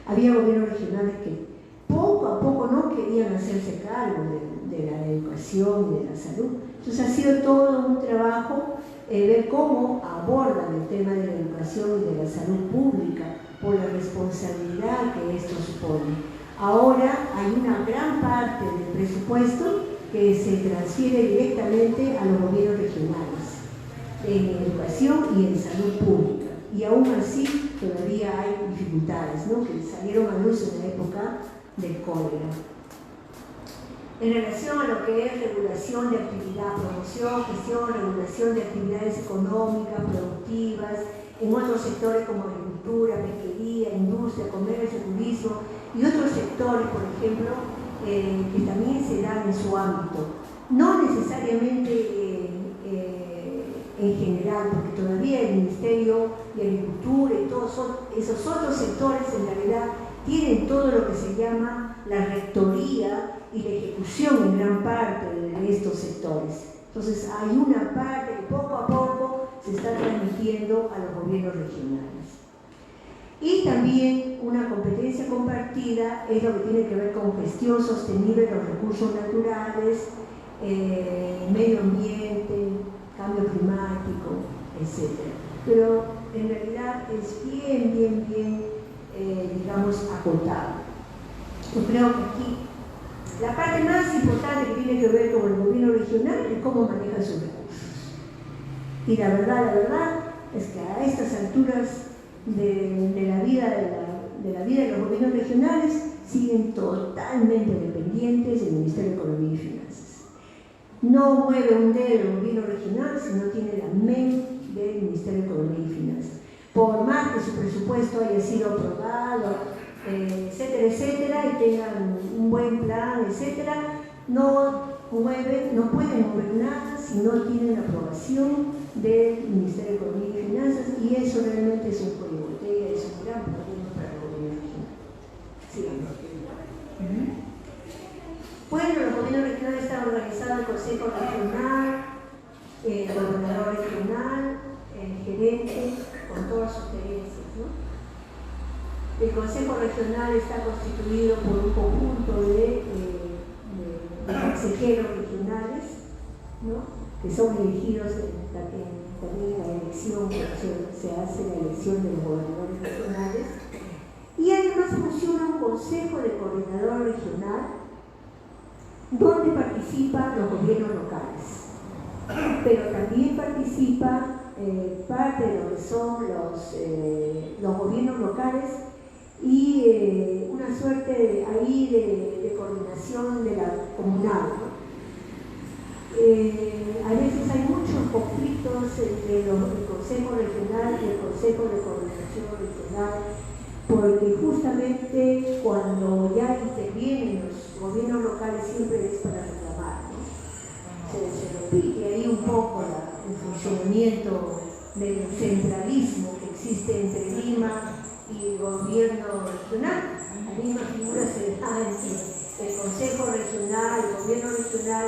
Había gobiernos regionales que poco a poco no querían hacerse cargo de la educación y de la salud. Entonces ha sido todo un trabajo ver cómo abordan el tema de la educación y de la salud pública por la responsabilidad que esto supone. Ahora hay una gran parte del presupuesto que se transfiere directamente a los gobiernos regionales en educación y en salud pública. Y aún así todavía hay dificultades, ¿no?, que salieron a luz en la época del cólera. En relación a lo que es regulación de actividad, promoción, gestión, regulación de actividades económicas, productivas, en otros sectores como agricultura, pesquería, industria, comercio, turismo y otros sectores, por ejemplo, que también se dan en su ámbito. No necesariamente en general, porque todavía el Ministerio de Agricultura y todos esos otros sectores en realidad tienen todo lo que se llama la rectoría y la ejecución en gran parte de estos sectores. Entonces hay una parte que poco a poco se está transmitiendo a los gobiernos regionales. Y también una competencia compartida es lo que tiene que ver con gestión sostenible de los recursos naturales, medio ambiente, cambio climático, etc. Pero en realidad es bien digamos, acotado. Yo creo que aquí la parte más importante que tiene que ver con el gobierno regional es cómo maneja sus recursos. Y la verdad es que a estas alturas de la vida de los gobiernos regionales siguen totalmente dependientes del Ministerio de Economía y Finanzas. No mueve un dedo el gobierno regional si no tiene la MEN del Ministerio de Economía y Finanzas. Por más que su presupuesto haya sido aprobado, etcétera, y tengan un buen plan, etcétera, no pueden mover nada si no tienen la aprobación del Ministerio de Economía y Finanzas, y eso realmente es un cuello de botella, es un gran problema para el gobierno regional. Sigamos. Bueno, los gobiernos regionales están organizados en el Consejo Regional, el gobernador regional, el gerente, con todas sus gerencias, ¿no? El Consejo Regional está constituido por un conjunto de consejeros regionales, ¿no? Que son elegidos también en la elección, se hace la elección de los gobernadores regionales. Y además funciona un Consejo de Coordinador Regional, donde participan los gobiernos locales, pero también participa parte de lo que son los gobiernos locales y una suerte de coordinación de la comunal, ¿no? A veces hay muchos conflictos entre el Consejo Regional y el Consejo de Coordinación Regional, porque justamente cuando ya intervienen los gobiernos locales siempre es para reclamar, ¿no? Se repite ahí un poco el funcionamiento del centralismo que existe entre Lima y el gobierno regional. La misma figura se da entre el Consejo Regional, el gobierno regional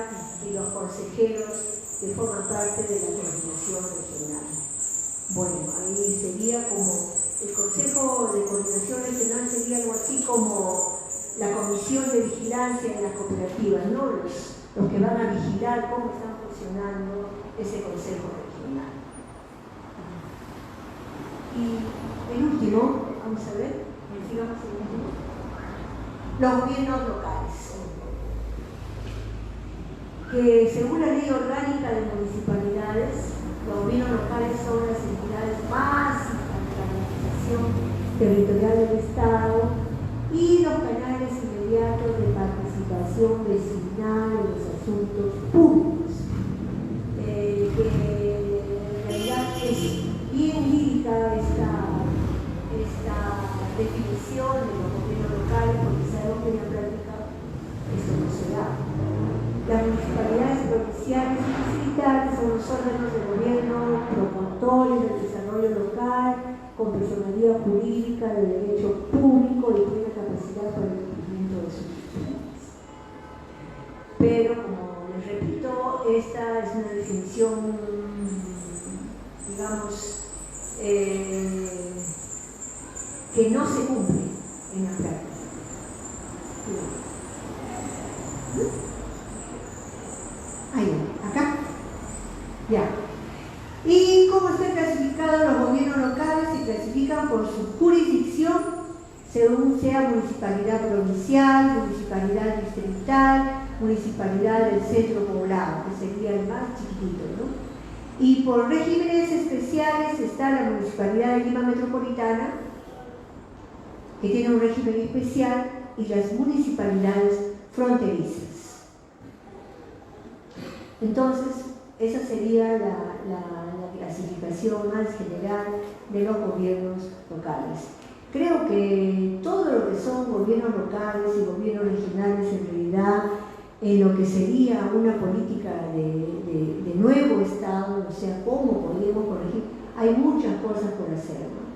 y los consejeros que forman parte de la coordinación regional. Bueno, ahí sería como el Consejo de Coordinación Regional, sería algo así como la Comisión de Vigilancia en las cooperativas, ¿no? Los que van a vigilar cómo está funcionando ese Consejo Regional. Y el último, vamos a ver, sigamos el último. Los gobiernos locales, que según la Ley Orgánica de Municipalidades, los gobiernos locales son las entidades básicas de la organización territorial del Estado y los canales inmediatos de participación vecinal en los asuntos públicos, que en realidad es bien lírica esta definición de los gobiernos locales, porque sabemos que en la práctica esto no se da. Las municipalidades provinciales y distritales son los órganos de gobierno promotores del desarrollo local, con personalidad jurídica de derecho público y plena capacidad para el cumplimiento de sus funciones. Pero, como les repito, esta es una definición, digamos, que no se cumple en la práctica. Ahí, acá. Ya. ¿Y cómo están clasificados los gobiernos locales? Se clasifican por su jurisdicción, según sea municipalidad provincial, municipalidad distrital, municipalidad del centro poblado, que sería el más chiquitito, ¿no? Y por regímenes especiales está la Municipalidad de Lima Metropolitana, que tiene un régimen especial, y las municipalidades fronterizas. Entonces, esa sería la clasificación más general de los gobiernos locales. Creo que todo lo que son gobiernos locales y gobiernos regionales, en realidad, en lo que sería una política de nuevo Estado, o sea, cómo podríamos corregir, hay muchas cosas por hacer, ¿no?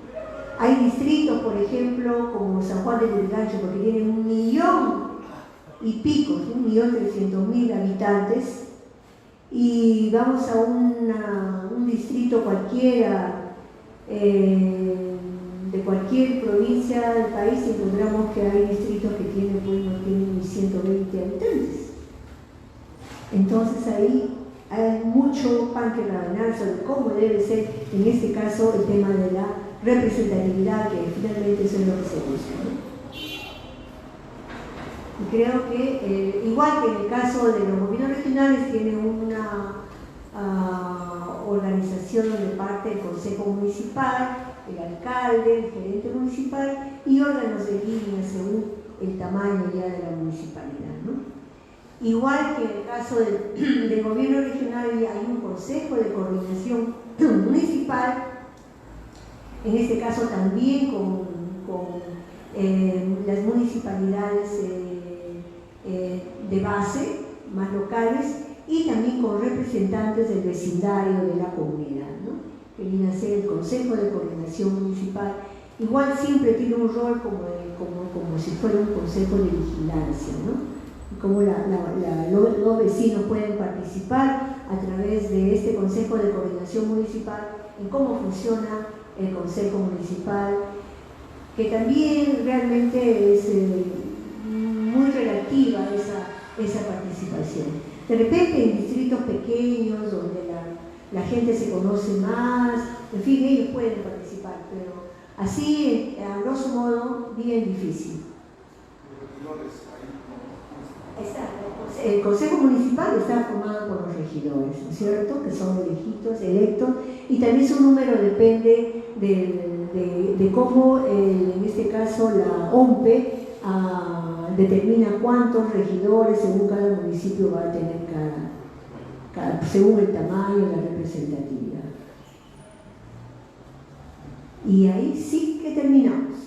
Hay distritos, por ejemplo, como San Juan de Lurigancho, porque tienen 1 millón y pico, 1.300.000 habitantes, y vamos a un distrito cualquiera, de cualquier provincia del país, y encontramos que hay distritos que tienen, pues, no tienen ni 120 habitantes. Entonces ahí hay mucho pan que rebanar sobre cómo debe ser, en este caso, el tema de la representatividad, que finalmente eso es lo que se busca, ¿no? Y creo que, igual que en el caso de los gobiernos regionales, tiene una organización donde parte el Consejo Municipal, el alcalde, el gerente municipal y órganos de línea según el tamaño ya de la municipalidad, ¿no? Igual que en el caso del gobierno regional hay un Consejo de Coordinación Municipal, en este caso también con las municipalidades de base, más locales, y también con representantes del vecindario de la comunidad, ¿no? Que viene a ser el Consejo de Coordinación Municipal. Igual siempre tiene un rol como si fuera un consejo de vigilancia, ¿no? Y como los vecinos pueden participar a través de este Consejo de Coordinación Municipal en cómo funciona el Consejo Municipal, que también realmente es muy relativa esa participación. De repente en distritos pequeños donde la gente se conoce más, en fin, ellos pueden participar, pero así, a grosso modo, bien difícil. El Consejo Municipal está formado por los regidores, ¿no es cierto?, que son electos, y también su número depende de cómo, en este caso, la OMPE determina cuántos regidores según cada municipio va a tener según el tamaño y la representatividad. Y ahí sí que terminamos.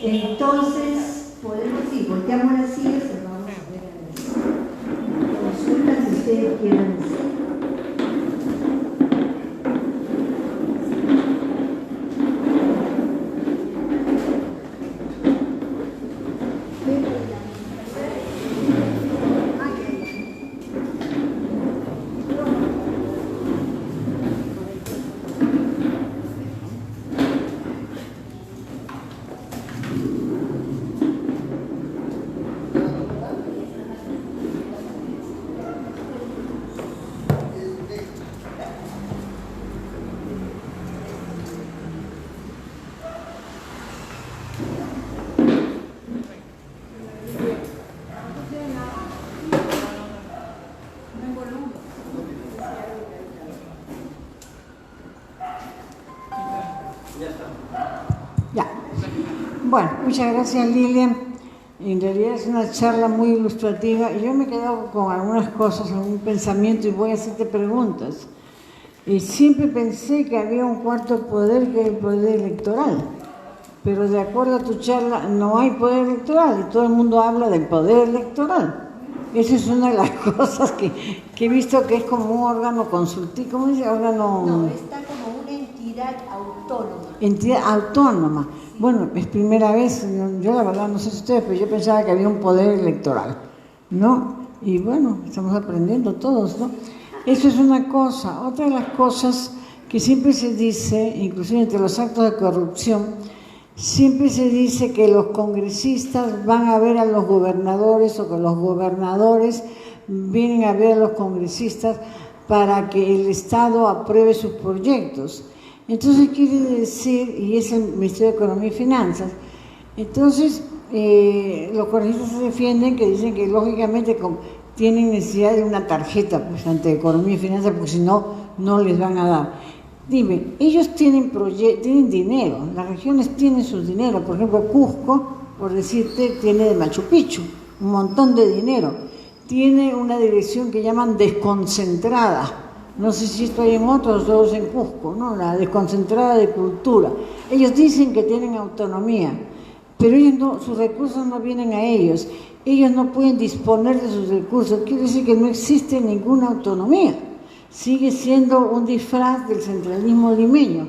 Entonces, podemos ir, volteamos las sillas y vamos a ver las consultas que ustedes quieran hacer. Bueno, muchas gracias, Lilian. En realidad es una charla muy ilustrativa y yo me he quedado con algunas cosas, algún pensamiento y voy a hacerte preguntas. Siempre pensé que había un cuarto poder que es el poder electoral, pero de acuerdo a tu charla no hay poder electoral y todo el mundo habla del poder electoral. Esa es una de las cosas que he visto que es como un órgano consultivo, ¿cómo dice? Órgano... No, está como una entidad autónoma. Entidad autónoma. Bueno, es primera vez, yo la verdad no sé si ustedes, pero yo pensaba que había un poder electoral, ¿no? Y bueno, estamos aprendiendo todos, ¿no? Eso es una cosa. Otra de las cosas que siempre se dice, inclusive entre los actos de corrupción, siempre se dice que los congresistas van a ver a los gobernadores o que los gobernadores vienen a ver a los congresistas para que el Estado apruebe sus proyectos. Entonces quiere decir, y es el Ministerio de Economía y Finanzas, entonces los congresistas se defienden que dicen que lógicamente tienen necesidad de una tarjeta pues, ante Economía y Finanzas, porque si no, no les van a dar. Dime, ellos tienen dinero, las regiones tienen su dinero, por ejemplo Cusco, por decirte, tiene de Machu Picchu, un montón de dinero, tiene una dirección que llaman desconcentrada. No sé si esto hay en otros, todos en Cusco, ¿no? La desconcentrada de cultura. Ellos dicen que tienen autonomía, pero ellos no, sus recursos no vienen a ellos. Ellos no pueden disponer de sus recursos. Quiere decir que no existe ninguna autonomía. Sigue siendo un disfraz del centralismo limeño.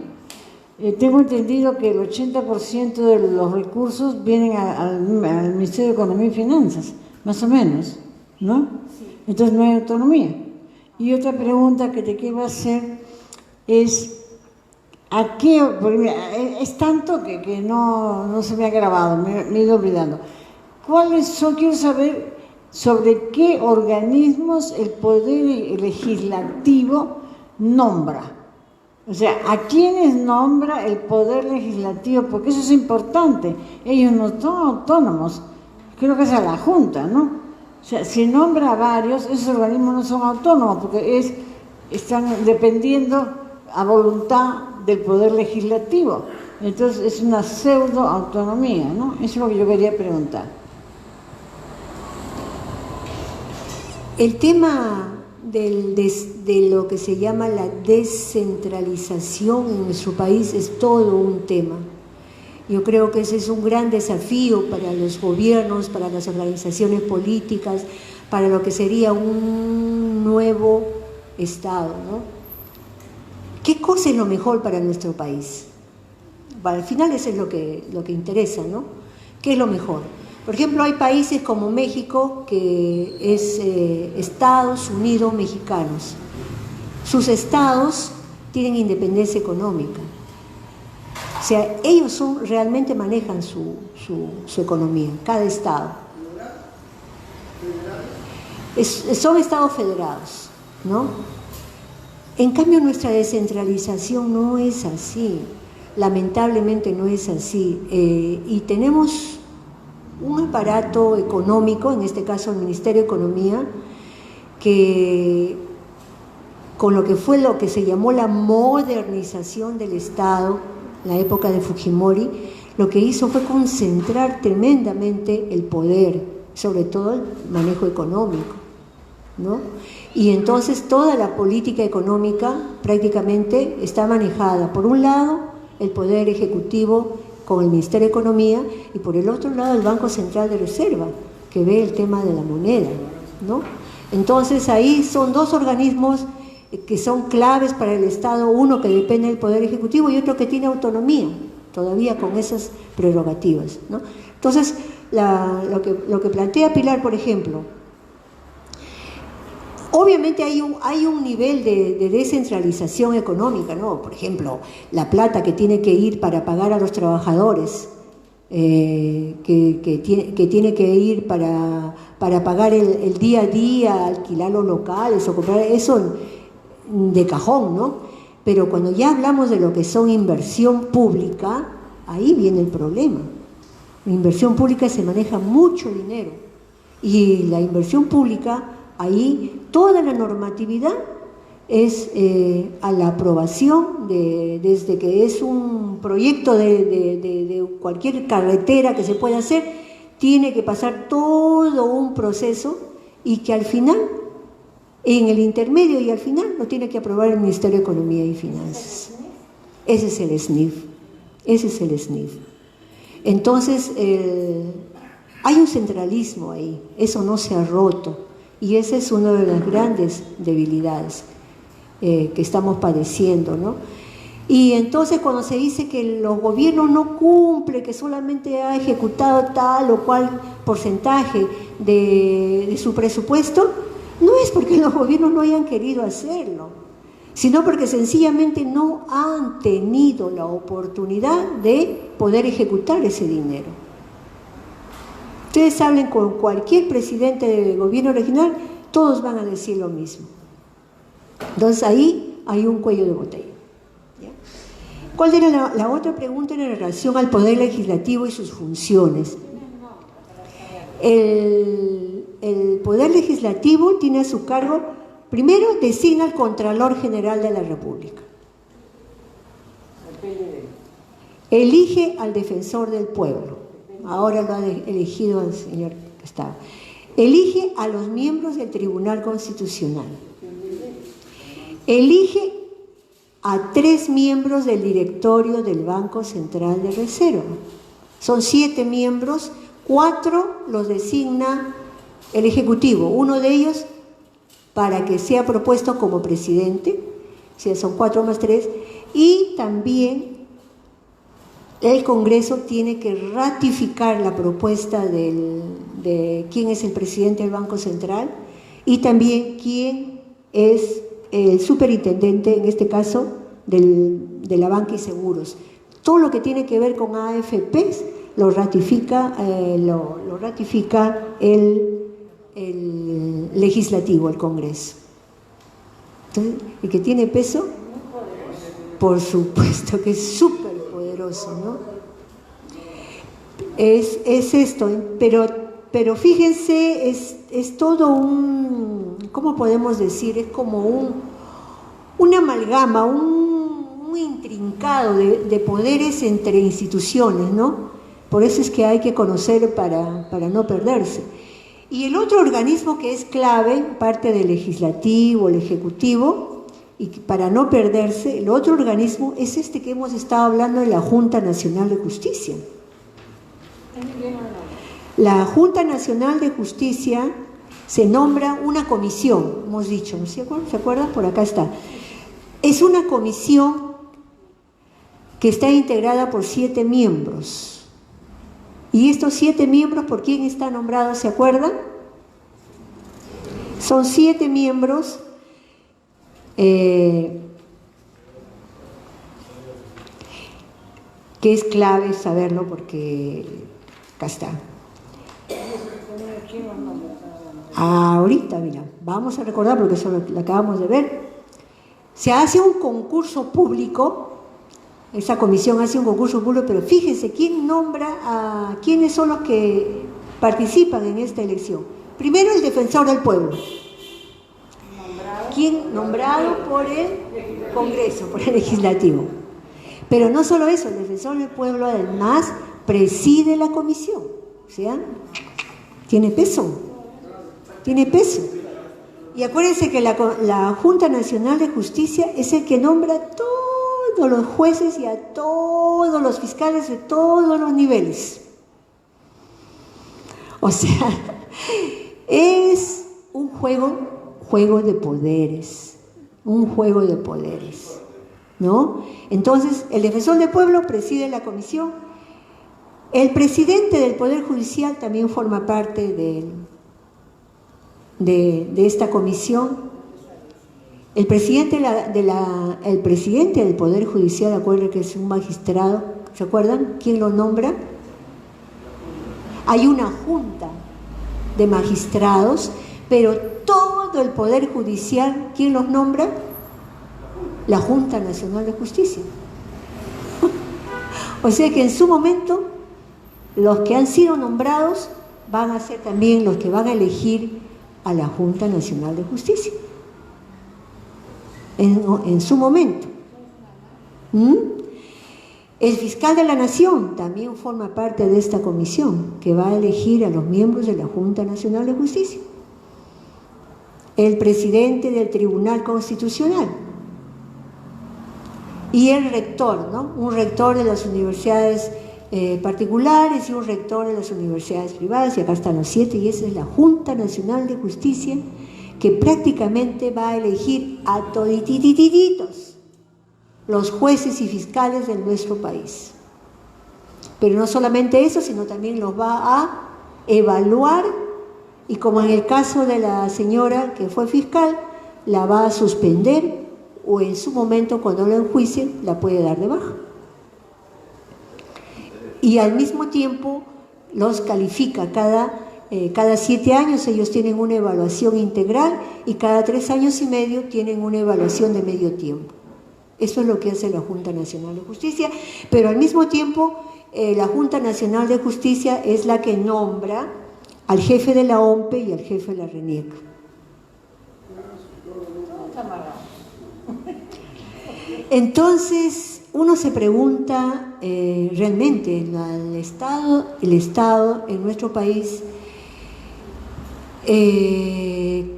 Tengo entendido que el 80% de los recursos vienen al Ministerio de Economía y Finanzas, más o menos, ¿no? Entonces no hay autonomía. Y otra pregunta que te quiero hacer es, ¿a qué? Porque mira, es tanto que no se me ha grabado, me he ido olvidando. quiero saber sobre qué organismos el Poder Legislativo nombra. O sea, ¿a quiénes nombra el Poder Legislativo? Porque eso es importante. Ellos no son autónomos. Creo que es a la Junta, ¿no? O sea, si nombra a varios, esos organismos no son autónomos porque están dependiendo a voluntad del Poder Legislativo. Entonces es una pseudo-autonomía, ¿no? Eso es lo que yo quería preguntar. El tema de lo que se llama la descentralización en nuestro país es todo un tema. Yo creo que ese es un gran desafío para los gobiernos, para las organizaciones políticas, para lo que sería un nuevo Estado, ¿no? ¿Qué cosa es lo mejor para nuestro país? Al final eso es lo que interesa, ¿no? ¿Qué es lo mejor? Por ejemplo, hay países como México, que es Estados Unidos mexicanos. Sus estados tienen independencia económica. O sea, ellos realmente manejan su economía, cada estado. Son estados federados, ¿no? En cambio, nuestra descentralización no es así. Lamentablemente no es así. Y tenemos un aparato económico, en este caso el Ministerio de Economía, que con lo que se llamó la modernización del Estado, la época de Fujimori, lo que hizo fue concentrar tremendamente el poder, sobre todo el manejo económico, ¿no? Y entonces toda la política económica prácticamente está manejada, por un lado, el Poder Ejecutivo con el Ministerio de Economía, y por el otro lado el Banco Central de Reserva, que ve el tema de la moneda, ¿no? Entonces ahí son dos organismos que son claves para el Estado, uno que depende del Poder Ejecutivo y otro que tiene autonomía, todavía con esas prerrogativas, ¿no? Entonces, lo que plantea Pilar, por ejemplo, obviamente hay un nivel de descentralización económica, ¿no? Por ejemplo, la plata que tiene que ir para pagar a los trabajadores, que tiene que ir para pagar el día a día, alquilar los locales o comprar eso de cajón, ¿no? Pero cuando ya hablamos de lo que son inversión pública, ahí viene el problema. La inversión pública se maneja mucho dinero y la inversión pública, ahí toda la normatividad es a la aprobación desde que es un proyecto de cualquier carretera que se pueda hacer, tiene que pasar todo un proceso y que al final, en el intermedio y al final, lo tiene que aprobar el Ministerio de Economía y Finanzas. Ese es el SNIF. Ese es el SNIF. Entonces, hay un centralismo ahí, eso no se ha roto. Y esa es una de las grandes debilidades que estamos padeciendo, ¿no? Y entonces cuando se dice que los gobiernos no cumplen, que solamente ha ejecutado tal o cual porcentaje de su presupuesto, no es porque los gobiernos no hayan querido hacerlo, sino porque sencillamente no han tenido la oportunidad de poder ejecutar ese dinero. Ustedes hablen con cualquier presidente del gobierno regional, todos van a decir lo mismo. Entonces ahí hay un cuello de botella. ¿Ya? ¿Cuál era la otra pregunta en relación al Poder Legislativo y sus funciones? El Poder Legislativo tiene a su cargo, primero designa al Contralor General de la República. Elige al Defensor del Pueblo. Ahora lo ha elegido el señor que estaba. Elige a los miembros del Tribunal Constitucional. Elige a 3 miembros del directorio del Banco Central de Reserva. Son 7 miembros, 4 los designa el Ejecutivo, uno de ellos para que sea propuesto como presidente, o sea, son 4 más 3, y también el Congreso tiene que ratificar la propuesta de quién es el presidente del Banco Central y también quién es el superintendente, en este caso, de la banca y seguros. Todo lo que tiene que ver con AFPs lo ratifica el legislativo, el Congreso. Entonces, el que tiene peso, por supuesto que es súper poderoso, ¿no? Es esto, pero fíjense, es todo un, ¿cómo podemos decir? Es como una amalgama, un intrincado de poderes entre instituciones, ¿no? Por eso es que hay que conocer para no perderse. Y el otro organismo que es clave, parte del legislativo, el ejecutivo, y para no perderse, el otro organismo es este que hemos estado hablando de la Junta Nacional de Justicia. La Junta Nacional de Justicia se nombra una comisión, hemos dicho, ¿no se acuerdan? Por acá está. Es una comisión que está integrada por 7 miembros. ¿Y estos 7 miembros por quién están nombrados? ¿Se acuerdan? Son 7 miembros que es clave saberlo porque acá está. Ahorita, mira, vamos a recordar porque eso lo acabamos de ver. Se hace un concurso público. Esa comisión hace un concurso público, pero fíjense quién nombra quiénes son los que participan en esta elección. Primero, el defensor del pueblo. Nombrado por el Congreso, por el Legislativo. Pero no solo eso, el defensor del pueblo además preside la comisión. O sea, tiene peso. Tiene peso. Y acuérdense que la Junta Nacional de Justicia es el que nombra a todos los jueces y a todos los fiscales de todos los niveles. O sea, es un juego de poderes, ¿no? Entonces, el defensor del pueblo preside la comisión. El presidente del Poder Judicial también forma parte de esta comisión. El presidente del Poder Judicial, acuérdense que es un magistrado, ¿se acuerdan? ¿Quién lo nombra? Hay una junta de magistrados, pero todo el Poder Judicial, ¿quién los nombra? La Junta Nacional de Justicia. O sea que en su momento, los que han sido nombrados van a ser también los que van a elegir a la Junta Nacional de Justicia. En su momento. El fiscal de la Nación también forma parte de esta comisión que va a elegir a los miembros de la Junta Nacional de Justicia. El presidente del Tribunal Constitucional y el rector, ¿no? Un rector de las universidades particulares y un rector de las universidades privadas, y acá están los 7, y esa es la Junta Nacional de Justicia, que prácticamente va a elegir a todititititos los jueces y fiscales de nuestro país. Pero no solamente eso, sino también los va a evaluar, y como en el caso de la señora que fue fiscal, la va a suspender, o en su momento, cuando la enjuicien, la puede dar de baja. Y al mismo tiempo los califica cada 7 años. Ellos tienen una evaluación integral, y cada 3 años y medio tienen una evaluación de medio tiempo. Eso es lo que hace la Junta Nacional de Justicia, pero al mismo tiempo la Junta Nacional de Justicia es la que nombra al jefe de la OMPE y al jefe de la RENIEC. Entonces, uno se pregunta, realmente, el Estado en nuestro país,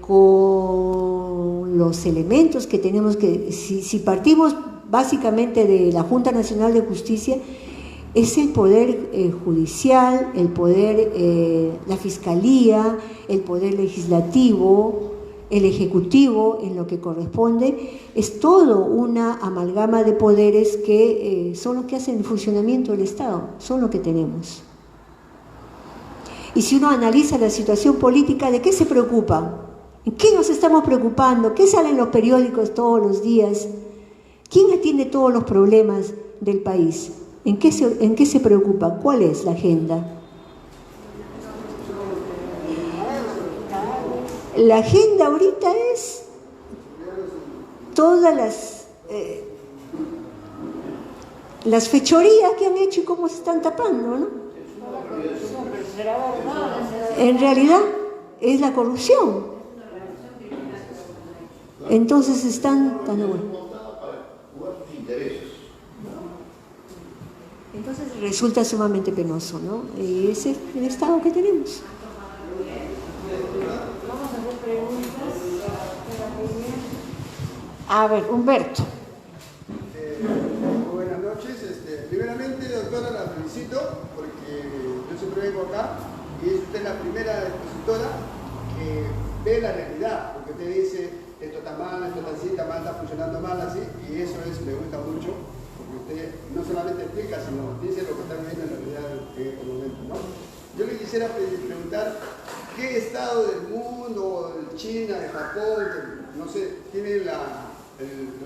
con los elementos que tenemos, que si partimos básicamente de la Junta Nacional de Justicia, es el poder judicial, el poder, la fiscalía, el poder legislativo, el ejecutivo, en lo que corresponde, es todo una amalgama de poderes que son los que hacen el funcionamiento del Estado, son lo que tenemos. Y si uno analiza la situación política, ¿de qué se preocupa? ¿En qué nos estamos preocupando? ¿Qué sale en los periódicos todos los días? ¿Quién atiende todos los problemas del país? ¿En qué se preocupa? ¿Cuál es la agenda? La agenda ahorita es todas las fechorías que han hecho y cómo se están tapando, ¿no? En realidad es la corrupción. Entonces están dando bueno. Entonces resulta sumamente penoso, ¿no? Y ese es el estado que tenemos. Vamos a hacer preguntas. A ver, Humberto. Buenas noches. Primeramente, doctora, la felicito porque yo siempre vengo acá y es usted la primera expositora que ve la realidad, porque usted dice esto está mal, esto está así, está mal, está funcionando mal, así, y eso me gusta mucho, porque usted no solamente explica, sino dice lo que está viviendo en la realidad en este momento, ¿no? Yo le quisiera preguntar, ¿qué estado del mundo, de China, de Japón, no sé, tiene la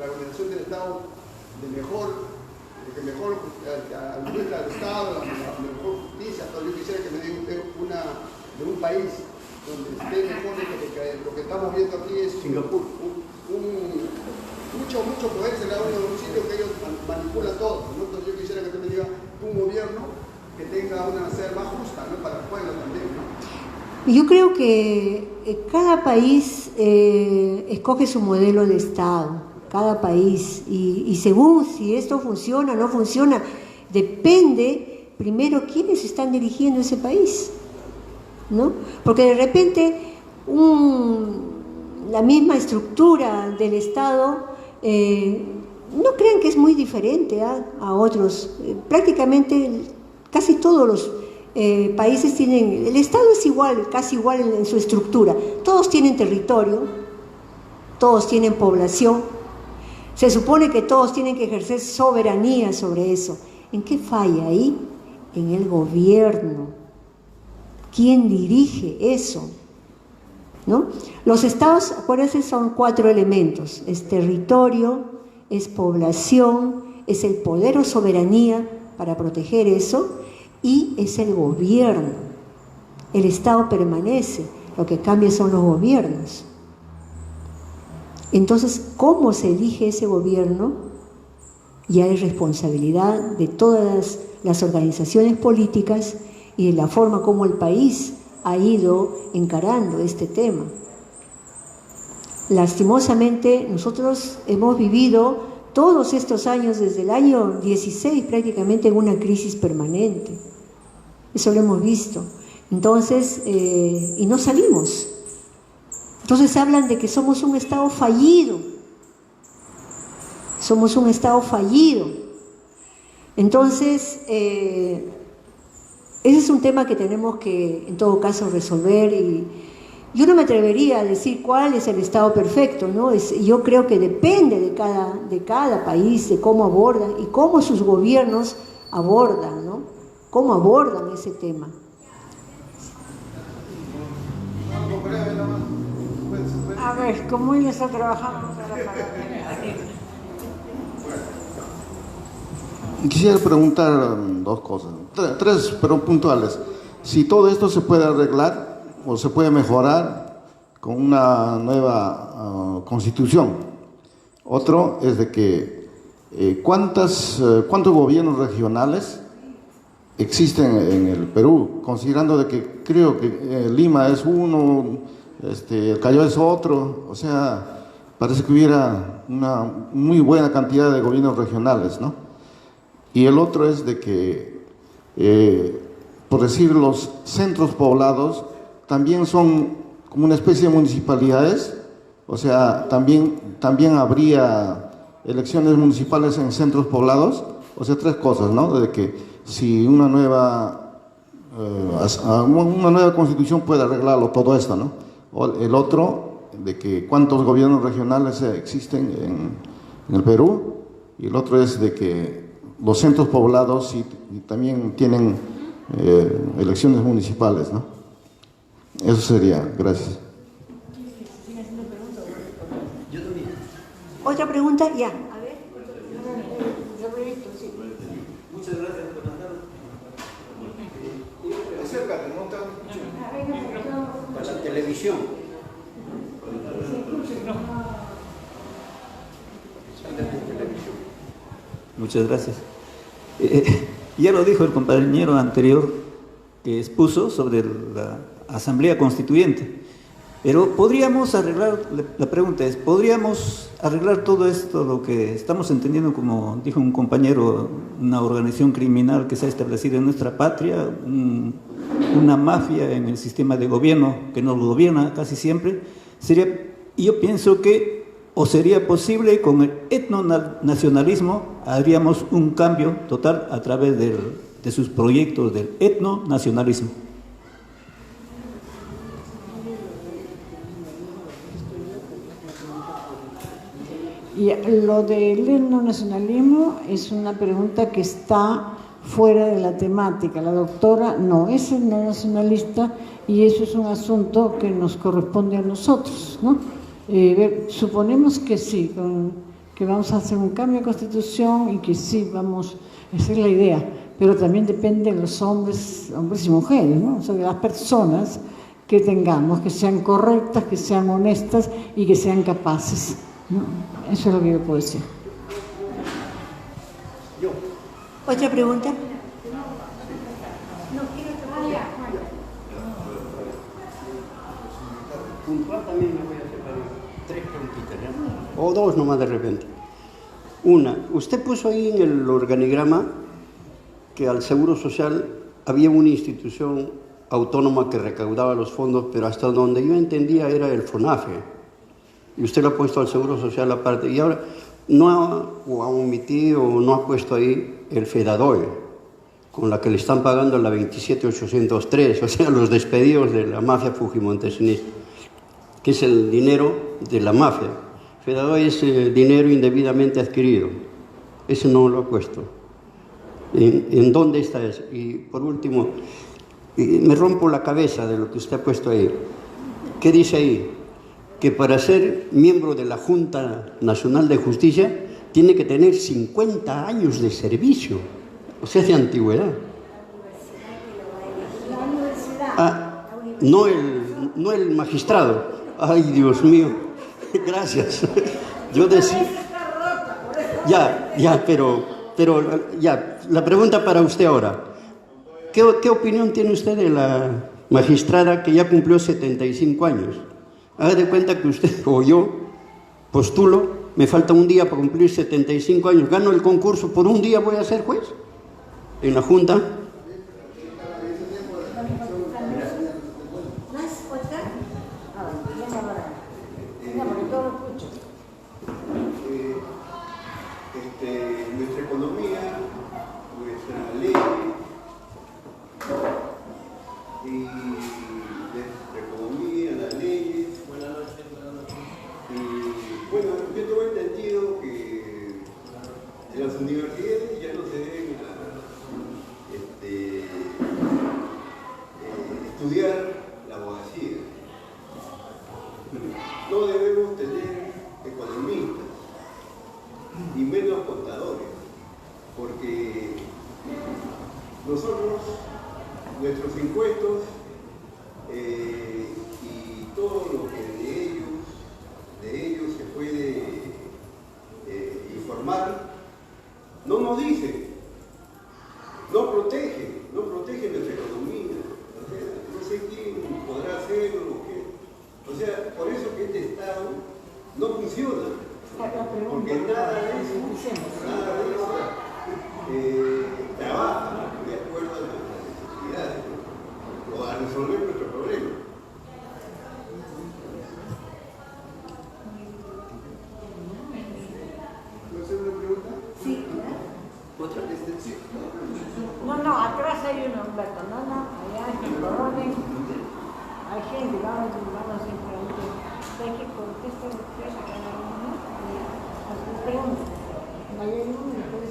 organización del Estado que mejor administra el Estado, la mejor justicia? Yo quisiera que me diga usted de un país donde esté mejor que lo que estamos viendo aquí es Singapur. Mucho poder se le da a un sitio que ellos manipulan todo, ¿no? Entonces yo quisiera que usted me diga un gobierno que tenga una sede más justa, ¿no? Para el pueblo también, ¿no? Yo creo que cada país escoge su modelo de Estado, cada país, y según si esto funciona o no funciona, depende primero quiénes están dirigiendo ese país, ¿no? Porque de repente la misma estructura del Estado, no crean que es muy diferente a otros. Prácticamente casi todos los países tienen, el Estado es igual, casi igual en su estructura. Todos tienen territorio, todos tienen población. Se supone que todos tienen que ejercer soberanía sobre eso. ¿En qué falla ahí? En el gobierno. ¿Quién dirige eso? ¿No? Los estados, acuérdense, son 4 elementos. Es territorio, es población, es el poder o soberanía para proteger eso, y es el gobierno. El Estado permanece, lo que cambia son los gobiernos. Entonces, ¿cómo se elige ese gobierno? Ya es responsabilidad de todas las organizaciones políticas y de la forma como el país ha ido encarando este tema. Lastimosamente, nosotros hemos vivido todos estos años, desde el año 16 prácticamente, en una crisis permanente. Eso lo hemos visto. Entonces, y no salimos. Entonces hablan de que somos un Estado fallido. Somos un Estado fallido. Entonces, ese es un tema que tenemos que, en todo caso, resolver. Y yo no me atrevería a decir cuál es el Estado perfecto, ¿no? Yo creo que depende de cada país, de cómo abordan y cómo sus gobiernos abordan, ¿no? Cómo abordan ese tema. A ver, ¿cómo él está trabajando? Quisiera preguntar 2 cosas, 3, pero puntuales. Si todo esto se puede arreglar o se puede mejorar con una nueva constitución. Otro es de que ¿cuántos gobiernos regionales existen en el Perú? Considerando de que creo que Lima es uno, el Callao es otro, o sea, parece que hubiera una muy buena cantidad de gobiernos regionales, ¿no? Y el otro es de que, por decir, los centros poblados también son como una especie de municipalidades, o sea, también habría elecciones municipales en centros poblados, o sea, 3 cosas, ¿no? De que si una nueva constitución puede arreglarlo todo esto, ¿no? O el otro, de que cuántos gobiernos regionales existen en el Perú, y el otro es de que los centros poblados y también tienen elecciones municipales, ¿no? Eso sería, gracias. ¿Otra pregunta? Ya. A ver. Muchas gracias, buenas tardes. Acércate, no están escuchando. Para la televisión. Muchas gracias. Ya lo dijo el compañero anterior que expuso sobre la Asamblea Constituyente, pero podríamos arreglar, la pregunta es, ¿podríamos arreglar todo esto, lo que estamos entendiendo como dijo un compañero, una organización criminal que se ha establecido en nuestra patria, una mafia en el sistema de gobierno que nos gobierna casi siempre? Yo pienso que o sería posible con el etnonacionalismo, haríamos un cambio total a través de sus proyectos del etnonacionalismo. Y lo del etnonacionalismo es una pregunta que está fuera de la temática. La doctora no es etnonacionalista y eso es un asunto que nos corresponde a nosotros, ¿no? Suponemos que sí, que vamos a hacer un cambio de constitución y que sí, esa es la idea, pero también depende de los hombres y mujeres, ¿no? O sea, de las personas que tengamos, que sean correctas, que sean honestas y que sean capaces, ¿no? Eso es lo que yo puedo decir. ¿Otra pregunta? Puntual también me voy a separar 3 preguntitas, ¿ya? O 2 nomás de repente. Una, usted puso ahí en el organigrama que al Seguro Social había una institución autónoma que recaudaba los fondos, pero hasta donde yo entendía era el FONAFE. Y usted lo ha puesto al Seguro Social aparte. Y ahora no ha omitido o no ha puesto ahí el FEDADOE, con la que le están pagando la 27803, o sea, los despedidos de la mafia fujimontesinista, que es el dinero de la mafia. FEDADOE es dinero indebidamente adquirido. Ese no lo ha puesto. ¿En dónde está eso? Y por último, me rompo la cabeza de lo que usted ha puesto ahí. ¿Qué dice ahí? Que para ser miembro de la Junta Nacional de Justicia tiene que tener 50 años de servicio, o sea, de antigüedad. Ah, no el magistrado. Ay, Dios mío, gracias. Yo decía... Ya, pero ya, la pregunta para usted ahora. ¿Qué opinión tiene usted de la magistrada que ya cumplió 75 años? Haga de cuenta que usted o yo postulo, me falta un día para cumplir 75 años, gano el concurso, por un día voy a ser juez en la Junta. Nuestra economía, nuestra ley y nuestra economía, las leyes. Buenas noches. Y bueno, yo tengo entendido que en las universidades ya no se deben estudiar la abogacía. No debemos tener economistas y menos contadores, porque nosotros, nuestros impuestos y todo lo que de ellos se puede informar, no nos dicen, no protegen nuestra economía. O sea, no sé quién podrá hacerlo o qué. O sea, por eso que este Estado no funciona. Porque nada de eso trabaja de acuerdo a nuestras necesidades, ¿no? O a resolver nuestro problema. ¿Puedo hacer una pregunta? Sí. ¿Otra? Sí. No, atrás hay uno, Humberto. No, allá hay que orden. Hay gente, vamos siempre a un hay que contestar ustedes a cada uno las preguntas. Hay uno y después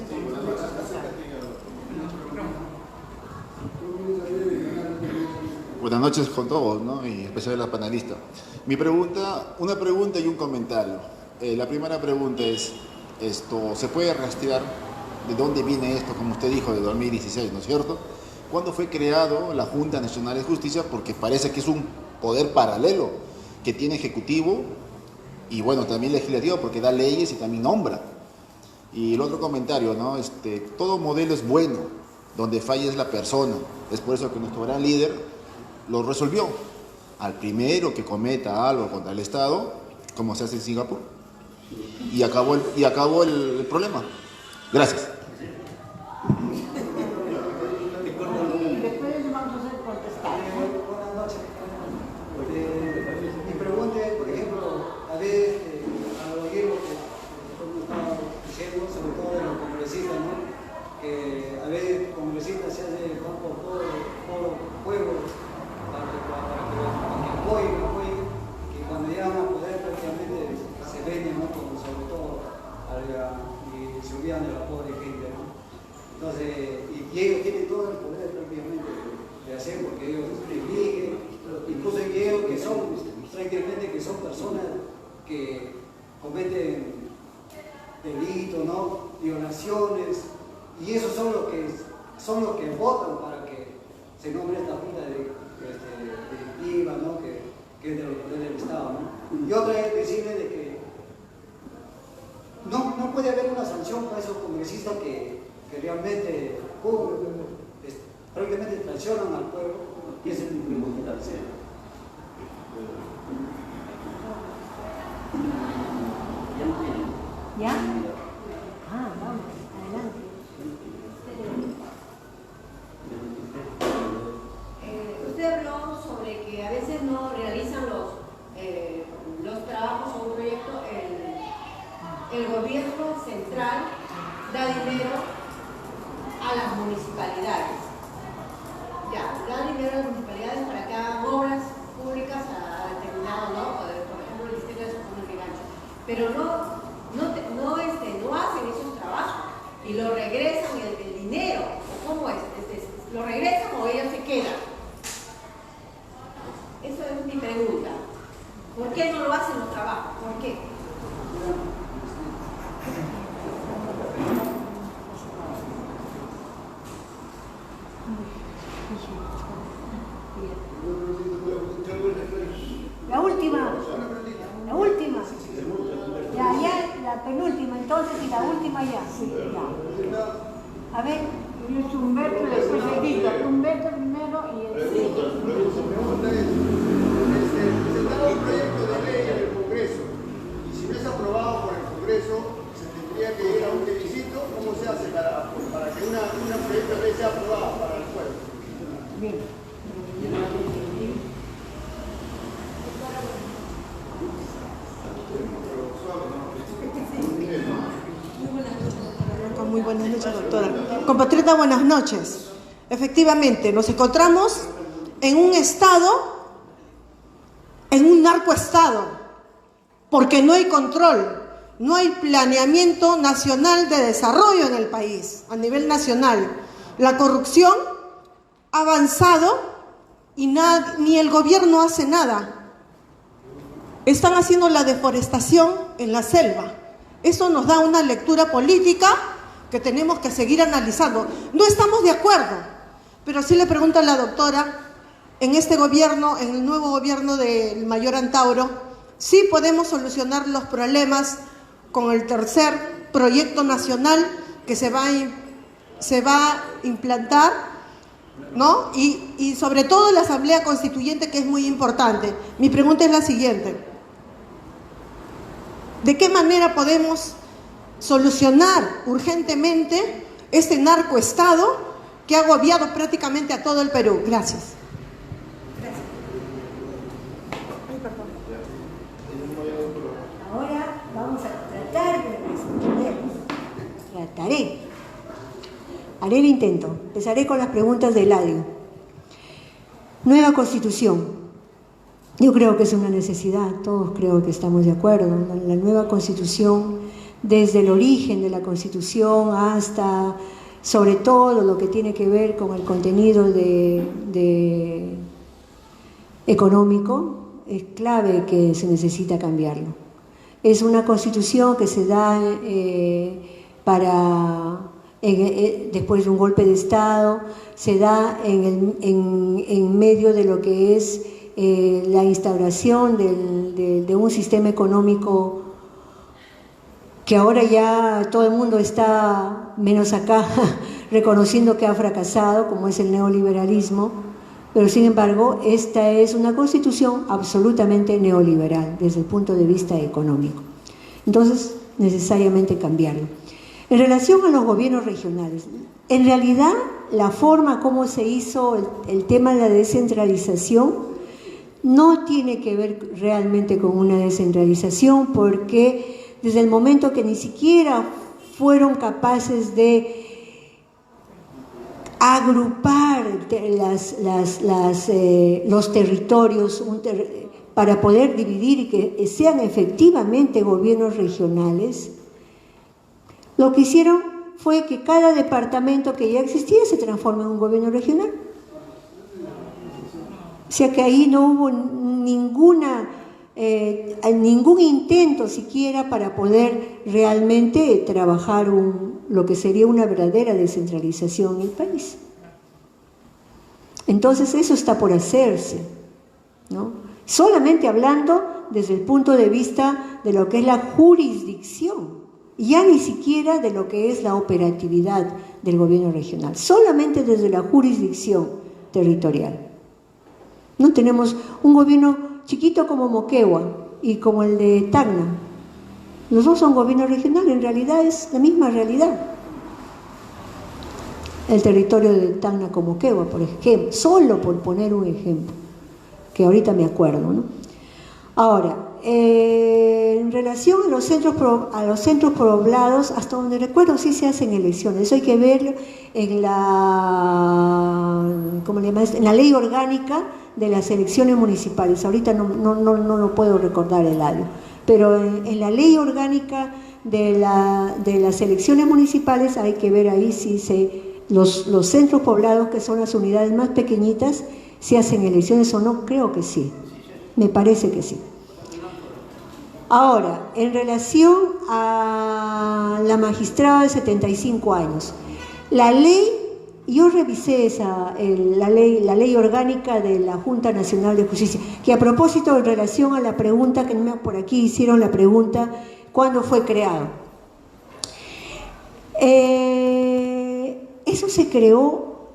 Buenas noches con todos, ¿no? Y en especial a la panelista. Una pregunta y un comentario. La primera pregunta es, ¿se puede rastrear de dónde viene esto, como usted dijo, de 2016, ¿no es cierto? ¿Cuándo fue creado la Junta Nacional de Justicia? Porque parece que es un poder paralelo que tiene ejecutivo y bueno, también legislativo, porque da leyes y también nombra. Y el otro comentario, ¿no? Todo modelo es bueno, donde falla es la persona. Es por eso que nuestro gran líder lo resolvió. Al primero que cometa algo contra el Estado, como se hace en Singapur, y acabó el problema. Gracias. Después le vamos a hacer contestar. Buenas noches. Mi pregunta es, por ejemplo, a ver, al oír lo que estamos diciendo, sobre todo de los congresistas, ¿no? Que a ver, congresistas se hace el campo todo pueblo para que apoyen, que cuando llegan a poder prácticamente se venden, ¿no? Como sobre todo, y se olvidan de la pobre gente, ¿no? Entonces, y ellos tienen todo el poder prácticamente de hacer, porque ellos eligen, incluso ellos que son prácticamente que son personas que cometen delitos, ¿no? Violaciones, y esos son los que votan para que se nombre esta junta directiva, ¿no? Que es de los poderes del Estado, ¿no? Y otra es decirle de que no puede haber una sanción para esos congresistas que realmente prácticamente traicionan al pueblo, y ese es mi pregunta. ¿Ya? Ah, vamos, adelante. Usted habló sobre que a veces no realizan los trabajos o un proyecto, el gobierno central da dinero a las municipalidades. Ya, da dinero a las municipalidades para que hagan obras públicas a determinado, ¿no? Por ejemplo, el distrito de San Juan de Gancho. Pero no hacen esos trabajos y lo regresan el dinero. ¿Cómo es? ¿Lo regresan o ellos se quedan? Esa es mi pregunta. ¿Por qué no lo hacen los trabajos? ¿Por qué? La última. Ya, la penúltima entonces y la última ya. Sí, ya. A ver. Es Humberto y después Edita. Humberto primero y el Mi pregunta es, presentado un proyecto de ley en el Congreso y si no es aprobado por el Congreso, se tendría que ir a un plebiscito. ¿Cómo se hace para que un proyecto de ley sea aprobado para el pueblo? Bien. Muy buenas noches, doctora. Compatriota, buenas noches. Efectivamente, nos encontramos en un estado, en un narcoestado, porque no hay control, no hay planeamiento nacional de desarrollo en el país, a nivel nacional. La corrupción ha avanzado y ni el gobierno hace nada. Están haciendo la deforestación en la selva. Eso nos da una lectura política que tenemos que seguir analizando. No estamos de acuerdo, pero sí le pregunto a la doctora, en este gobierno, en el nuevo gobierno del mayor Antauro, sí podemos solucionar los problemas con el tercer proyecto nacional que se va a implantar, ¿no? Y sobre todo la Asamblea Constituyente, que es muy importante. Mi pregunta es la siguiente: ¿de qué manera podemos solucionar urgentemente este narcoestado que ha agobiado prácticamente a todo el Perú? Gracias. Ahora vamos a tratar de responder. Haré el intento. Empezaré con las preguntas de Eladio. Nueva Constitución. Yo creo que es una necesidad, todos creo que estamos de acuerdo. La nueva Constitución, desde el origen de la Constitución hasta, sobre todo, lo que tiene que ver con el contenido económico, es clave que se necesita cambiarlo. Es una Constitución que se da para después de un golpe de Estado, se da en medio de lo que es la instauración de un sistema económico que ahora ya todo el mundo está, menos acá, reconociendo que ha fracasado, como es el neoliberalismo, pero sin embargo esta es una constitución absolutamente neoliberal desde el punto de vista económico. Entonces, necesariamente cambiarlo. En relación a los gobiernos regionales, en realidad la forma como se hizo el tema de la descentralización no tiene que ver realmente con una descentralización, porque desde el momento que ni siquiera fueron capaces de agrupar los territorios para poder dividir y que sean efectivamente gobiernos regionales, lo que hicieron fue que cada departamento que ya existía se transforme en un gobierno regional. O sea que ahí no hubo ningún intento siquiera para poder realmente trabajar lo que sería una verdadera descentralización en el país. Entonces eso está por hacerse, ¿no? Solamente hablando desde el punto de vista de lo que es la jurisdicción, ya ni siquiera de lo que es la operatividad del gobierno regional, solamente desde la jurisdicción territorial. No tenemos un gobierno chiquito como Moquegua y como el de Tacna. Los dos son gobiernos regionales, en realidad es la misma realidad. El territorio de Tacna con Moquegua, por ejemplo, solo por poner un ejemplo, que ahorita me acuerdo, ¿no? Ahora, en relación a los centros poblados, hasta donde recuerdo sí se hacen elecciones. Eso hay que verlo en en la ley orgánica de las elecciones municipales. Ahorita no lo puedo recordar el año, pero en la ley orgánica de las elecciones municipales hay que ver ahí si los centros poblados, que son las unidades más pequeñitas, si hacen elecciones o no. Creo que sí, me parece que sí. Ahora, en relación a la magistrada de 75 años, la ley, yo revisé la ley orgánica de la Junta Nacional de Justicia, que a propósito, en relación a la pregunta que por aquí hicieron la pregunta, ¿cuándo fue creado? Eso se creó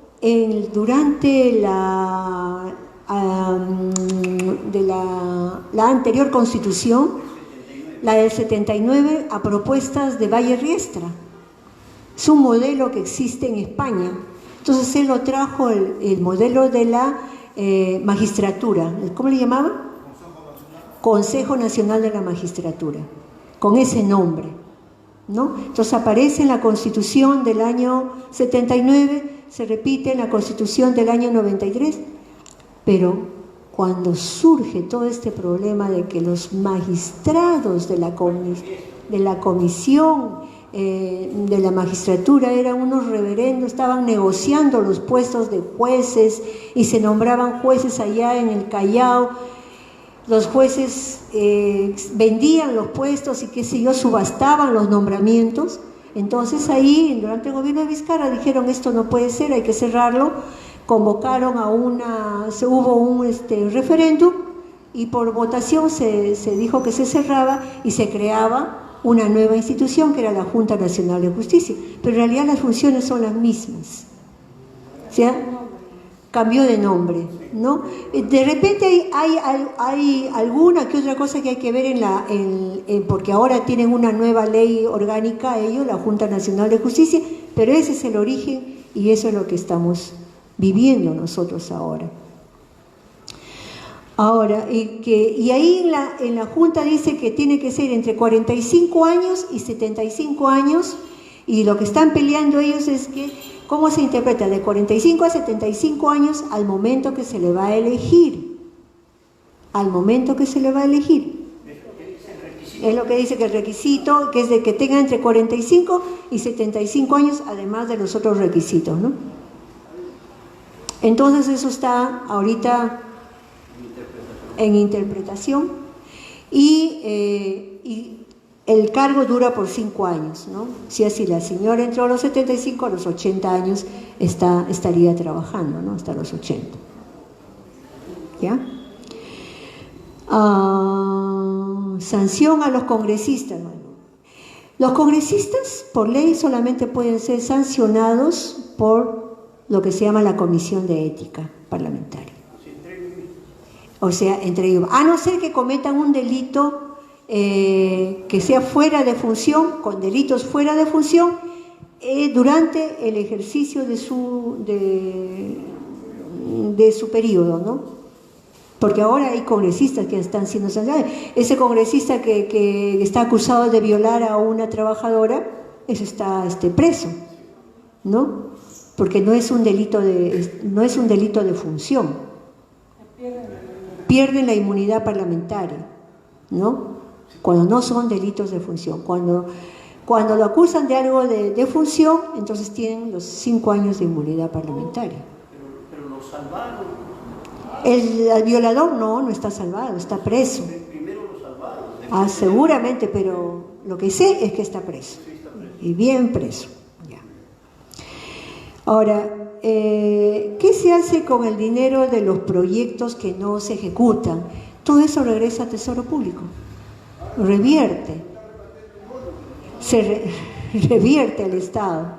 durante la anterior constitución, la del 79, a propuestas de Valle Riestra. Es un modelo que existe en España. Entonces él lo trajo, el modelo de la magistratura. ¿Cómo le llamaba? Consejo Nacional de la Magistratura, con ese nombre, ¿no? Entonces aparece en la Constitución del año 79, se repite en la Constitución del año 93, pero cuando surge todo este problema de que los magistrados de la comisión de la magistratura eran unos reverendos, estaban negociando los puestos de jueces y se nombraban jueces allá en el Callao, los jueces vendían los puestos y qué sé yo, subastaban los nombramientos. Entonces ahí, durante el gobierno de Vizcarra, dijeron esto no puede ser, hay que cerrarlo. Convocaron hubo un referéndum y por votación se dijo que se cerraba y se creaba una nueva institución que era la Junta Nacional de Justicia, pero en realidad las funciones son las mismas, o sea, cambió de nombre, ¿no? De repente hay alguna que otra cosa que hay que ver porque ahora tienen una nueva ley orgánica ellos, la Junta Nacional de Justicia, pero ese es el origen y eso es lo que estamos viviendo nosotros ahora. Y ahí en la Junta dice que tiene que ser entre 45 años y 75 años, y lo que están peleando ellos es que, ¿cómo se interpreta? De 45 a 75 años al momento que se le va a elegir. Al momento que se le va a elegir. Es lo que dice que el requisito, que es de que tenga entre 45 y 75 años, además de los otros requisitos, ¿no? Entonces eso está ahorita en interpretación y el cargo dura por 5 años, ¿no? Si así la señora entró a los 75, a los 80 años estaría trabajando, ¿no? Hasta los 80. ¿Ya? Sanción a los congresistas. Bueno, los congresistas, por ley, solamente pueden ser sancionados por lo que se llama la Comisión de Ética Parlamentaria. O sea, entre ellos, a no ser que cometan un delito que sea fuera de función, con delitos fuera de función, durante el ejercicio de su periodo, ¿no? Porque ahora hay congresistas que están siendo sancionados. Ese congresista que está acusado de violar a una trabajadora, eso está preso, ¿no? Porque no es un delito de función. Pierden la inmunidad parlamentaria, ¿no? Cuando no son delitos de función. Cuando lo acusan de algo de función, entonces tienen los 5 años de inmunidad parlamentaria. Pero lo salvaron. El violador no está salvado, está preso. Primero lo salvaron. Seguramente, pero lo que sé es que está preso. Y bien preso. Ya. Ahora, ¿qué se hace con el dinero de los proyectos que no se ejecutan? Todo eso regresa al Tesoro Público. Revierte. Revierte al Estado,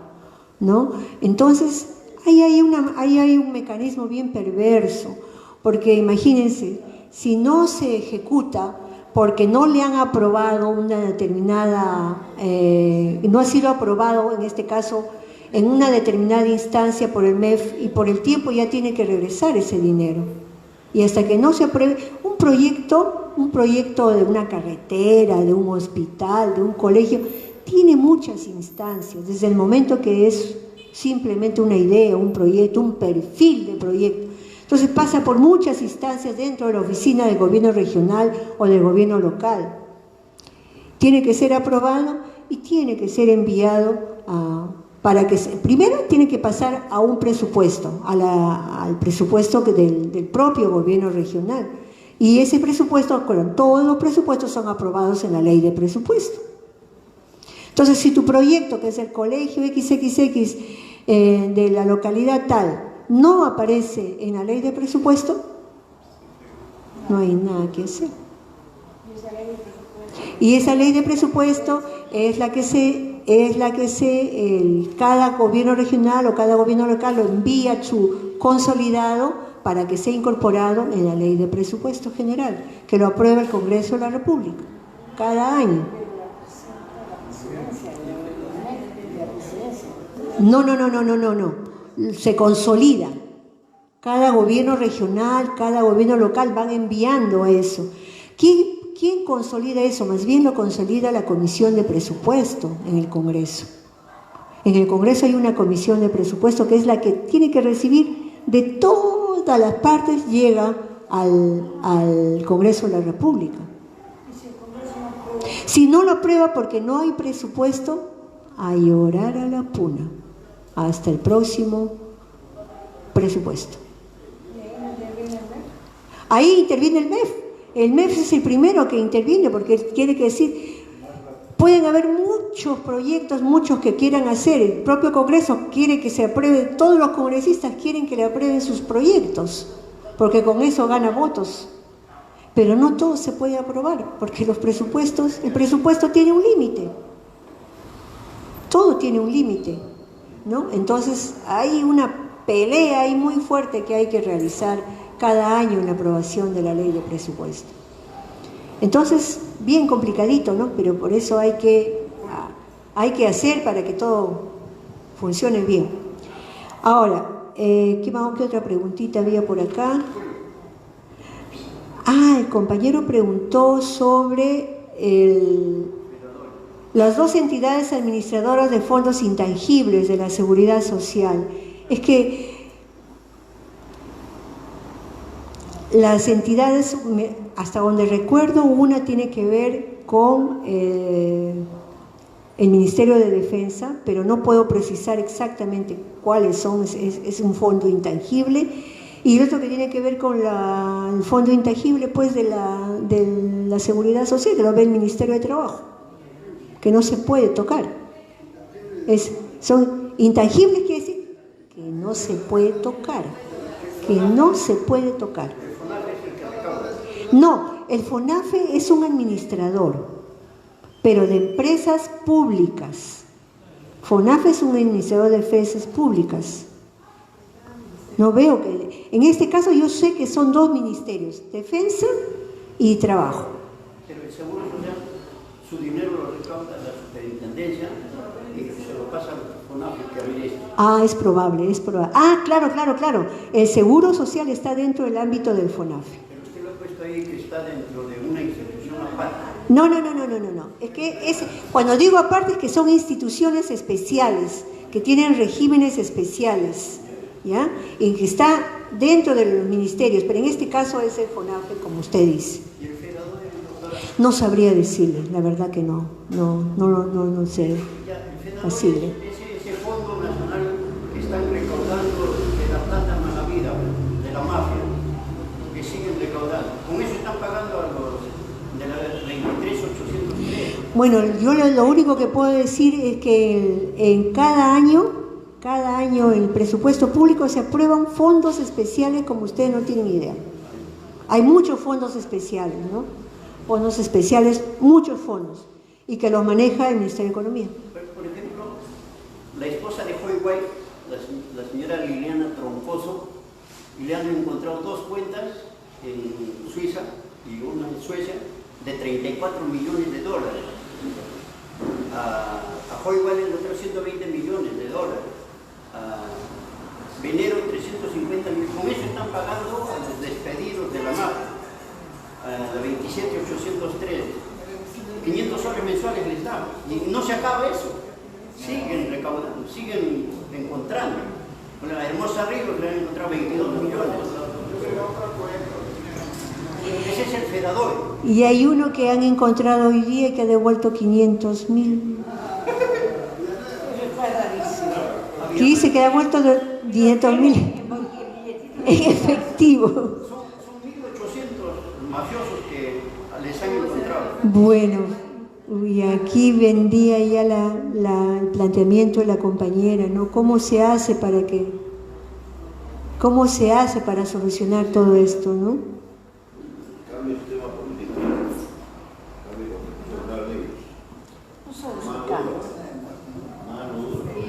¿no? Entonces, ahí hay un mecanismo bien perverso, porque imagínense, si no se ejecuta porque no le han aprobado una determinada, no ha sido aprobado en este caso en una determinada instancia por el MEF, y por el tiempo ya tiene que regresar ese dinero. Y hasta que no se apruebe un proyecto de una carretera, de un hospital, de un colegio, tiene muchas instancias, desde el momento que es simplemente una idea, un proyecto, un perfil de proyecto. Entonces pasa por muchas instancias dentro de la oficina del gobierno regional o del gobierno local. Tiene que ser aprobado y tiene que ser enviado primero tiene que pasar a un presupuesto, al presupuesto del propio gobierno regional. Y ese presupuesto, todos los presupuestos son aprobados en la ley de presupuesto. Entonces, si tu proyecto, que es el colegio XXX de la localidad tal, no aparece en la ley de presupuesto, no hay nada que hacer. Y esa ley de presupuesto es la que cada gobierno regional o cada gobierno local lo envía su consolidado para que sea incorporado en la ley de presupuesto general, que lo aprueba el Congreso de la República cada año. No. Se consolida. Cada gobierno regional, cada gobierno local van enviando eso. ¿Quién consolida eso? Más bien lo consolida la Comisión de Presupuesto en el Congreso. En el Congreso hay una Comisión de Presupuesto que es la que tiene que recibir de todas las partes, llega al Congreso de la República. Si no lo aprueba porque no hay presupuesto, a llorar a la puna hasta el próximo presupuesto. Ahí interviene el MEF. El MEF es el primero que interviene, porque quiere decir, pueden haber muchos proyectos, muchos que quieran hacer, el propio Congreso quiere que se apruebe, todos los congresistas quieren que le aprueben sus proyectos, porque con eso gana votos, pero no todo se puede aprobar, porque el presupuesto tiene un límite, todo tiene un límite, ¿no? Entonces hay una pelea ahí muy fuerte que hay que realizar cada año en la aprobación de la ley de presupuesto. Entonces, bien complicadito, ¿no? Pero por eso hay que hacer para que todo funcione bien. Ahora, ¿qué otra preguntita había por acá? El compañero preguntó sobre las dos entidades administradoras de fondos intangibles de la Seguridad Social. Es que las entidades, hasta donde recuerdo, una tiene que ver con el Ministerio de Defensa, pero no puedo precisar exactamente cuáles son, es un fondo intangible, y el otro que tiene que ver con el fondo intangible pues de la Seguridad Social, que lo ve el Ministerio de Trabajo. que no se puede tocar. Son intangibles, quiere decir que no se puede tocar, que no se puede tocar. No, el FONAFE es un administrador, pero de empresas públicas. FONAFE es un administrador de empresas públicas. No veo que... En este caso yo sé que son dos ministerios, Defensa y Trabajo. Pero el Seguro Social, su dinero lo recauda la superintendencia y se lo pasa al FONAFE que administra. Ah, es probable, es probable. Ah, claro. El Seguro Social está dentro del ámbito del FONAFE. Pero usted lo ha puesto ahí que está dentro de una institución aparte. No. Es que cuando digo aparte es que son instituciones especiales, que tienen regímenes especiales, ¿ya? Y que está dentro de los ministerios, pero en este caso es el FONAFE, como usted dice. ¿Y el FEDADOR, doctora? No sabría decirle, la verdad que no sé decirle. Ese fondo nacional que están recaudando de la plata mala vida, de la mafia, que siguen recaudando. Con eso están pagando a los de la 23.803. Bueno, yo lo único que puedo decir es que en cada año en el presupuesto público se aprueban fondos especiales como ustedes no tienen idea. Hay muchos fondos especiales, ¿no? Fondos especiales, muchos fondos, y que los maneja el Ministerio de Economía. Por ejemplo, la esposa de Joy White, la señora Liliana Troncoso, le han encontrado dos cuentas en Suiza y una en Suecia de 34 millones de dólares. A Joy White le encontraron 120 millones de dólares. A Venero 350 millones. Con eso están pagando a los despedidos de la mafia. A la 27.803. 500 soles mensuales les damos. Y no se acaba eso. Siguen recaudando, siguen encontrando. Con la Hermosa Ríos le han encontrado 22 millones. Ese es el FEDADOR. Y hay uno que han encontrado hoy día que ha devuelto 500.000. Que dice que ha devuelto 500.000 en efectivo. Son 1.800 mafiosos que les han encontrado. Bueno, y aquí vendía ya el planteamiento de la compañera, ¿no? ¿Cómo se hace para solucionar todo esto, ¿no?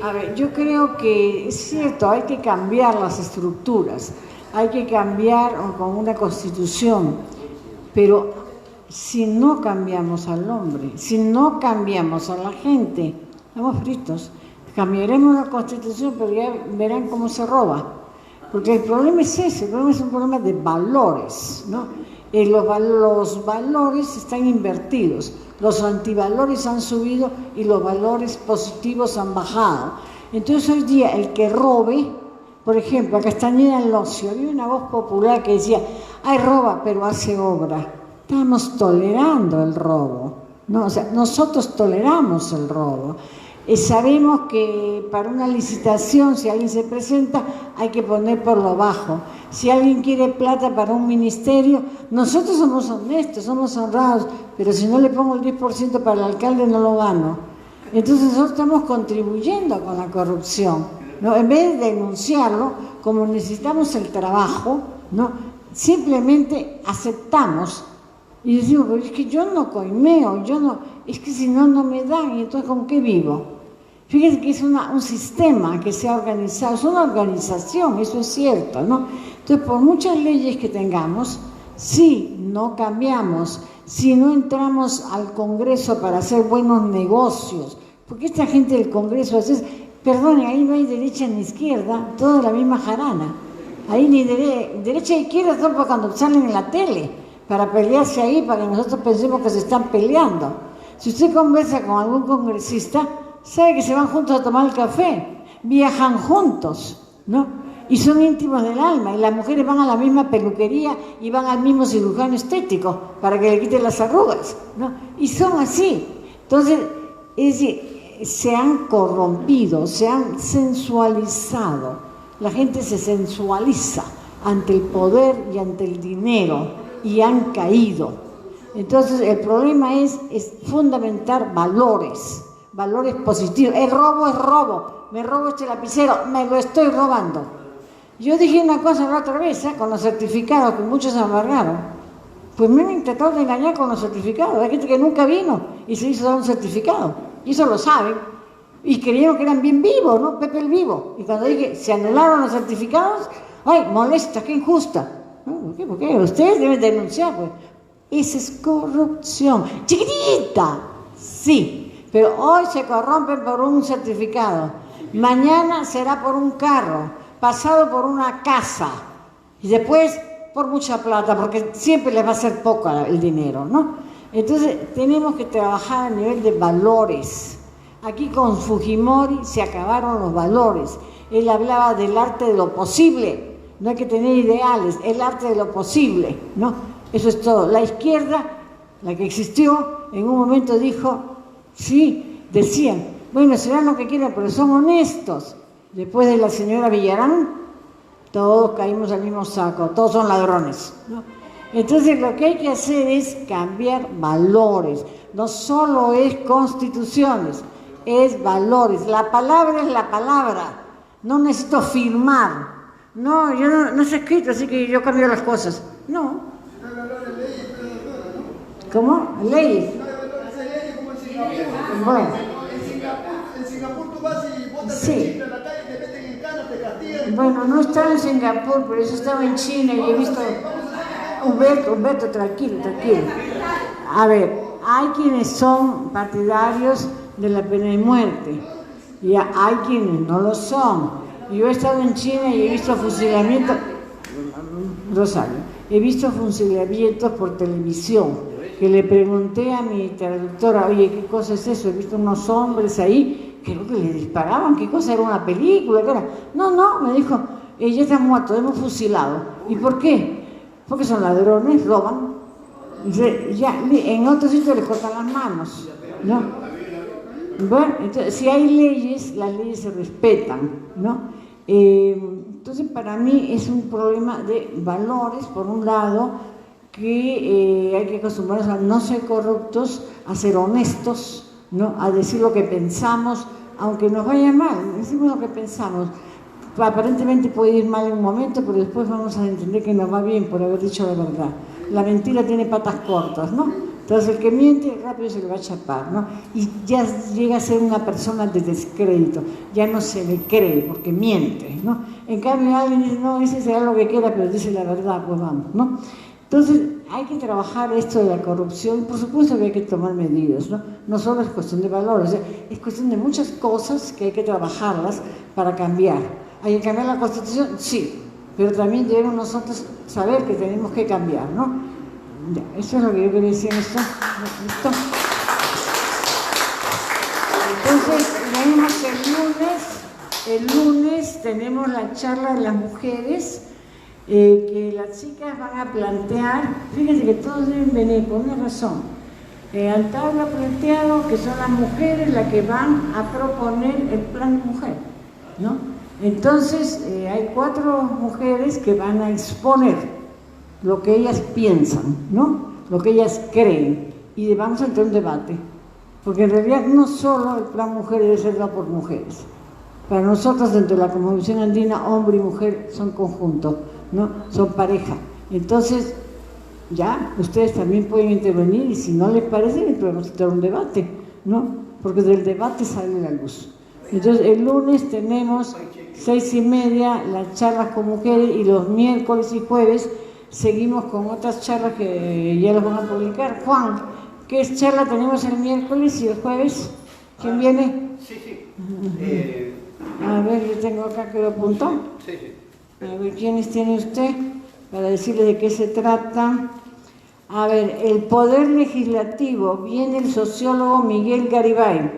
A ver, yo creo que es cierto, hay que cambiar las estructuras, hay que cambiar con una constitución, pero si no cambiamos al hombre, si no cambiamos a la gente, estamos fritos. Cambiaremos la constitución, pero ya verán cómo se roba, porque el problema es ese, el problema es un problema de valores, ¿no? Los valores están invertidos. Los antivalores han subido y los valores positivos han bajado. Entonces hoy día el que robe, por ejemplo, a Castañeda en Locio, había una voz popular que decía, ay, roba, pero hace obra. Estamos tolerando el robo, ¿no? O sea, nosotros toleramos el robo. Sabemos que para una licitación, si alguien se presenta, hay que poner por lo bajo. Si alguien quiere plata para un ministerio, nosotros somos honestos, somos honrados, pero si no le pongo el 10% para el alcalde, no lo gano. Entonces nosotros estamos contribuyendo con la corrupción, ¿no? En vez de denunciarlo, como necesitamos el trabajo, ¿no? Simplemente aceptamos y decimos, pero es que yo no coimeo, es que si no, no me dan, y entonces ¿con qué vivo? Fíjense que es un sistema que se ha organizado, es una organización, eso es cierto, ¿no? Entonces, por muchas leyes que tengamos, si no cambiamos, si no entramos al Congreso para hacer buenos negocios, porque esta gente del Congreso, perdone, ahí no hay derecha ni izquierda, toda la misma jarana. Ahí ni derecha e izquierda son para cuando salen en la tele, para pelearse ahí, para que nosotros pensemos que se están peleando. Si usted conversa con algún congresista, sabe que se van juntos a tomar el café, viajan juntos, ¿no? Y son íntimos del alma, y las mujeres van a la misma peluquería y van al mismo cirujano estético para que le quiten las arrugas, ¿no? Y son así. Entonces, es decir, se han corrompido, se han sensualizado. La gente se sensualiza ante el poder y ante el dinero y han caído. Entonces, el problema es fundamentar valores positivos. El robo es robo. Me robo este lapicero, me lo estoy robando. Yo dije una cosa la otra vez, con los certificados, que muchos se amargaron. Pues me han intentado de engañar con los certificados. Hay gente que nunca vino y se hizo dar un certificado. Y eso lo saben. Y creyeron que eran bien vivos, ¿no? Pepe el Vivo. Y cuando dije, se anularon los certificados, ¡ay, molesta, qué injusta! ¿No? ¿Por qué? ¿Por qué? Ustedes deben denunciar, pues. Esa es corrupción. ¡Chiquitita! Sí, pero hoy se corrompen por un certificado. Mañana será por un carro, pasado por una casa. Y después por mucha plata, porque siempre les va a ser poco el dinero, ¿no? Entonces tenemos que trabajar a nivel de valores. Aquí con Fujimori se acabaron los valores. Él hablaba del arte de lo posible. No hay que tener ideales, el arte de lo posible, ¿no? Eso es todo. La izquierda, la que existió, en un momento dijo, sí, decían, bueno, serán lo que quieran, pero son honestos. Después de la señora Villarán, todos caímos al mismo saco, todos son ladrones, ¿no? Entonces lo que hay que hacer es cambiar valores. No solo es constituciones, es valores. La palabra es la palabra. No necesito firmar. No, yo no sé escrito, así que yo cambio las cosas. No. ¿Cómo? Leyes. Bueno. En Singapur tú vas y botas Sí. en la calle, te meten en cana, te castigan. Bueno, no estaba en Singapur, pero eso estaba en China y he visto... Humberto, tranquilo. A ver, hay quienes son partidarios de la pena de muerte y hay quienes no lo son. Yo he estado en China y he visto fusilamientos, Rosario, he visto fusilamientos por televisión, que le pregunté a mi traductora, oye, ¿qué cosa es eso? He visto unos hombres ahí, creo que le disparaban, ¿qué cosa? ¿Era una película? ¿Qué era? No, me dijo, ya está muerto, hemos fusilado. ¿Y por qué? Porque son ladrones, roban. Ya, en otros sitios les cortan las manos, ¿no? Bueno, entonces, si hay leyes, las leyes se respetan, ¿no? Entonces, para mí es un problema de valores, por un lado, que hay que acostumbrarnos a no ser corruptos, a ser honestos, ¿no? A decir lo que pensamos, aunque nos vaya mal, decimos lo que pensamos. Aparentemente puede ir mal en un momento, pero después vamos a entender que nos va bien por haber dicho la verdad. La mentira tiene patas cortas, ¿no? Entonces el que miente rápido se le va a chapar, ¿no? Y ya llega a ser una persona de descrédito, ya no se le cree porque miente, ¿no? En cambio alguien dice, no, ese será lo que quiera, pero dice la verdad, pues vamos, ¿no? Entonces hay que trabajar esto de la corrupción, por supuesto que hay que tomar medidas, ¿no? No solo es cuestión de valores, es cuestión de muchas cosas que hay que trabajarlas para cambiar. ¿Hay que cambiar la Constitución? Sí, pero también debemos nosotros saber que tenemos que cambiar, ¿no? Ya, eso es lo que yo quería decir en esto. Entonces, tenemos el lunes tenemos la charla de las mujeres, que las chicas van a plantear, fíjense que todos deben venir por una razón. Antauro ha planteado que son las mujeres las que van a proponer el plan mujer, ¿no? Entonces, hay 4 mujeres que van a exponer lo que ellas piensan, ¿no? Lo que ellas creen, y vamos a entrar en un debate, porque en realidad no solo el plan mujer debe ser dado por mujeres. Para nosotros, dentro de la Convención Andina, hombre y mujer son conjunto, ¿no? Son pareja. Entonces, ya, ustedes también pueden intervenir, y si no les parece, podemos entrar en un debate, ¿no? Porque del debate sale la luz. Entonces, el lunes tenemos 6:30 las charlas con mujeres, y los miércoles y jueves seguimos con otras charlas que ya las van a publicar. Juan, ¿qué charla tenemos el miércoles y el jueves? ¿Quién viene? Sí. A ver, yo tengo acá que lo apuntó. Sí. A ver, ¿quiénes tiene usted? Para decirle de qué se trata. A ver, el Poder Legislativo, viene el sociólogo Miguel Garibay,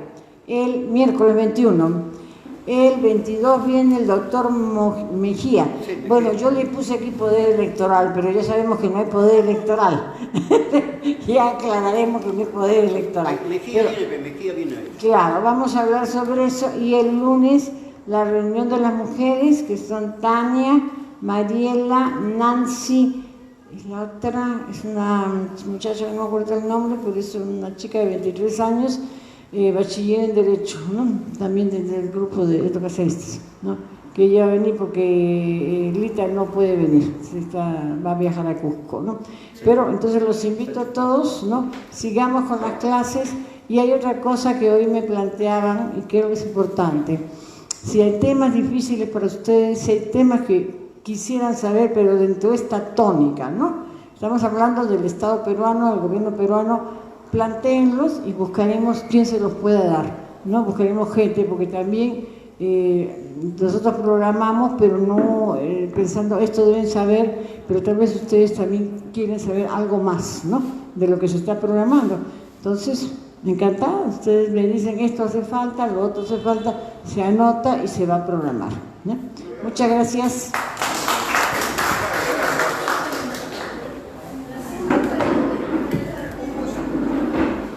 el miércoles 21. El 22 viene el doctor Mejía. Bueno, yo le puse aquí poder electoral, pero ya sabemos que no hay poder electoral. Ya aclararemos que no hay poder electoral. Mejía viene ahí. Claro, vamos a hablar sobre eso. Y el lunes la reunión de las mujeres, que son Tania, Mariela, Nancy, Y la otra es una muchacha, no me acuerdo el nombre, pero es una chica de 23 años, bachiller en Derecho, ¿no? También del grupo de educacionistas, ¿no? Que ella va a venir porque Lita no puede venir, va a viajar a Cusco, ¿no? Pero entonces los invito a todos, ¿no? Sigamos con las clases. Y hay otra cosa que hoy me planteaban y creo que es importante. Si hay temas difíciles para ustedes, si hay temas que quisieran saber, pero dentro de esta tónica, ¿no? Estamos hablando del Estado peruano, del gobierno peruano, plantéenlos y buscaremos quién se los pueda dar, ¿no? Buscaremos gente, porque también nosotros programamos, pero no pensando, esto deben saber, pero tal vez ustedes también quieren saber algo más, ¿no? De lo que se está programando. Entonces, encantada, ustedes me dicen esto hace falta, lo otro hace falta, se anota y se va a programar, ¿no? Muchas gracias.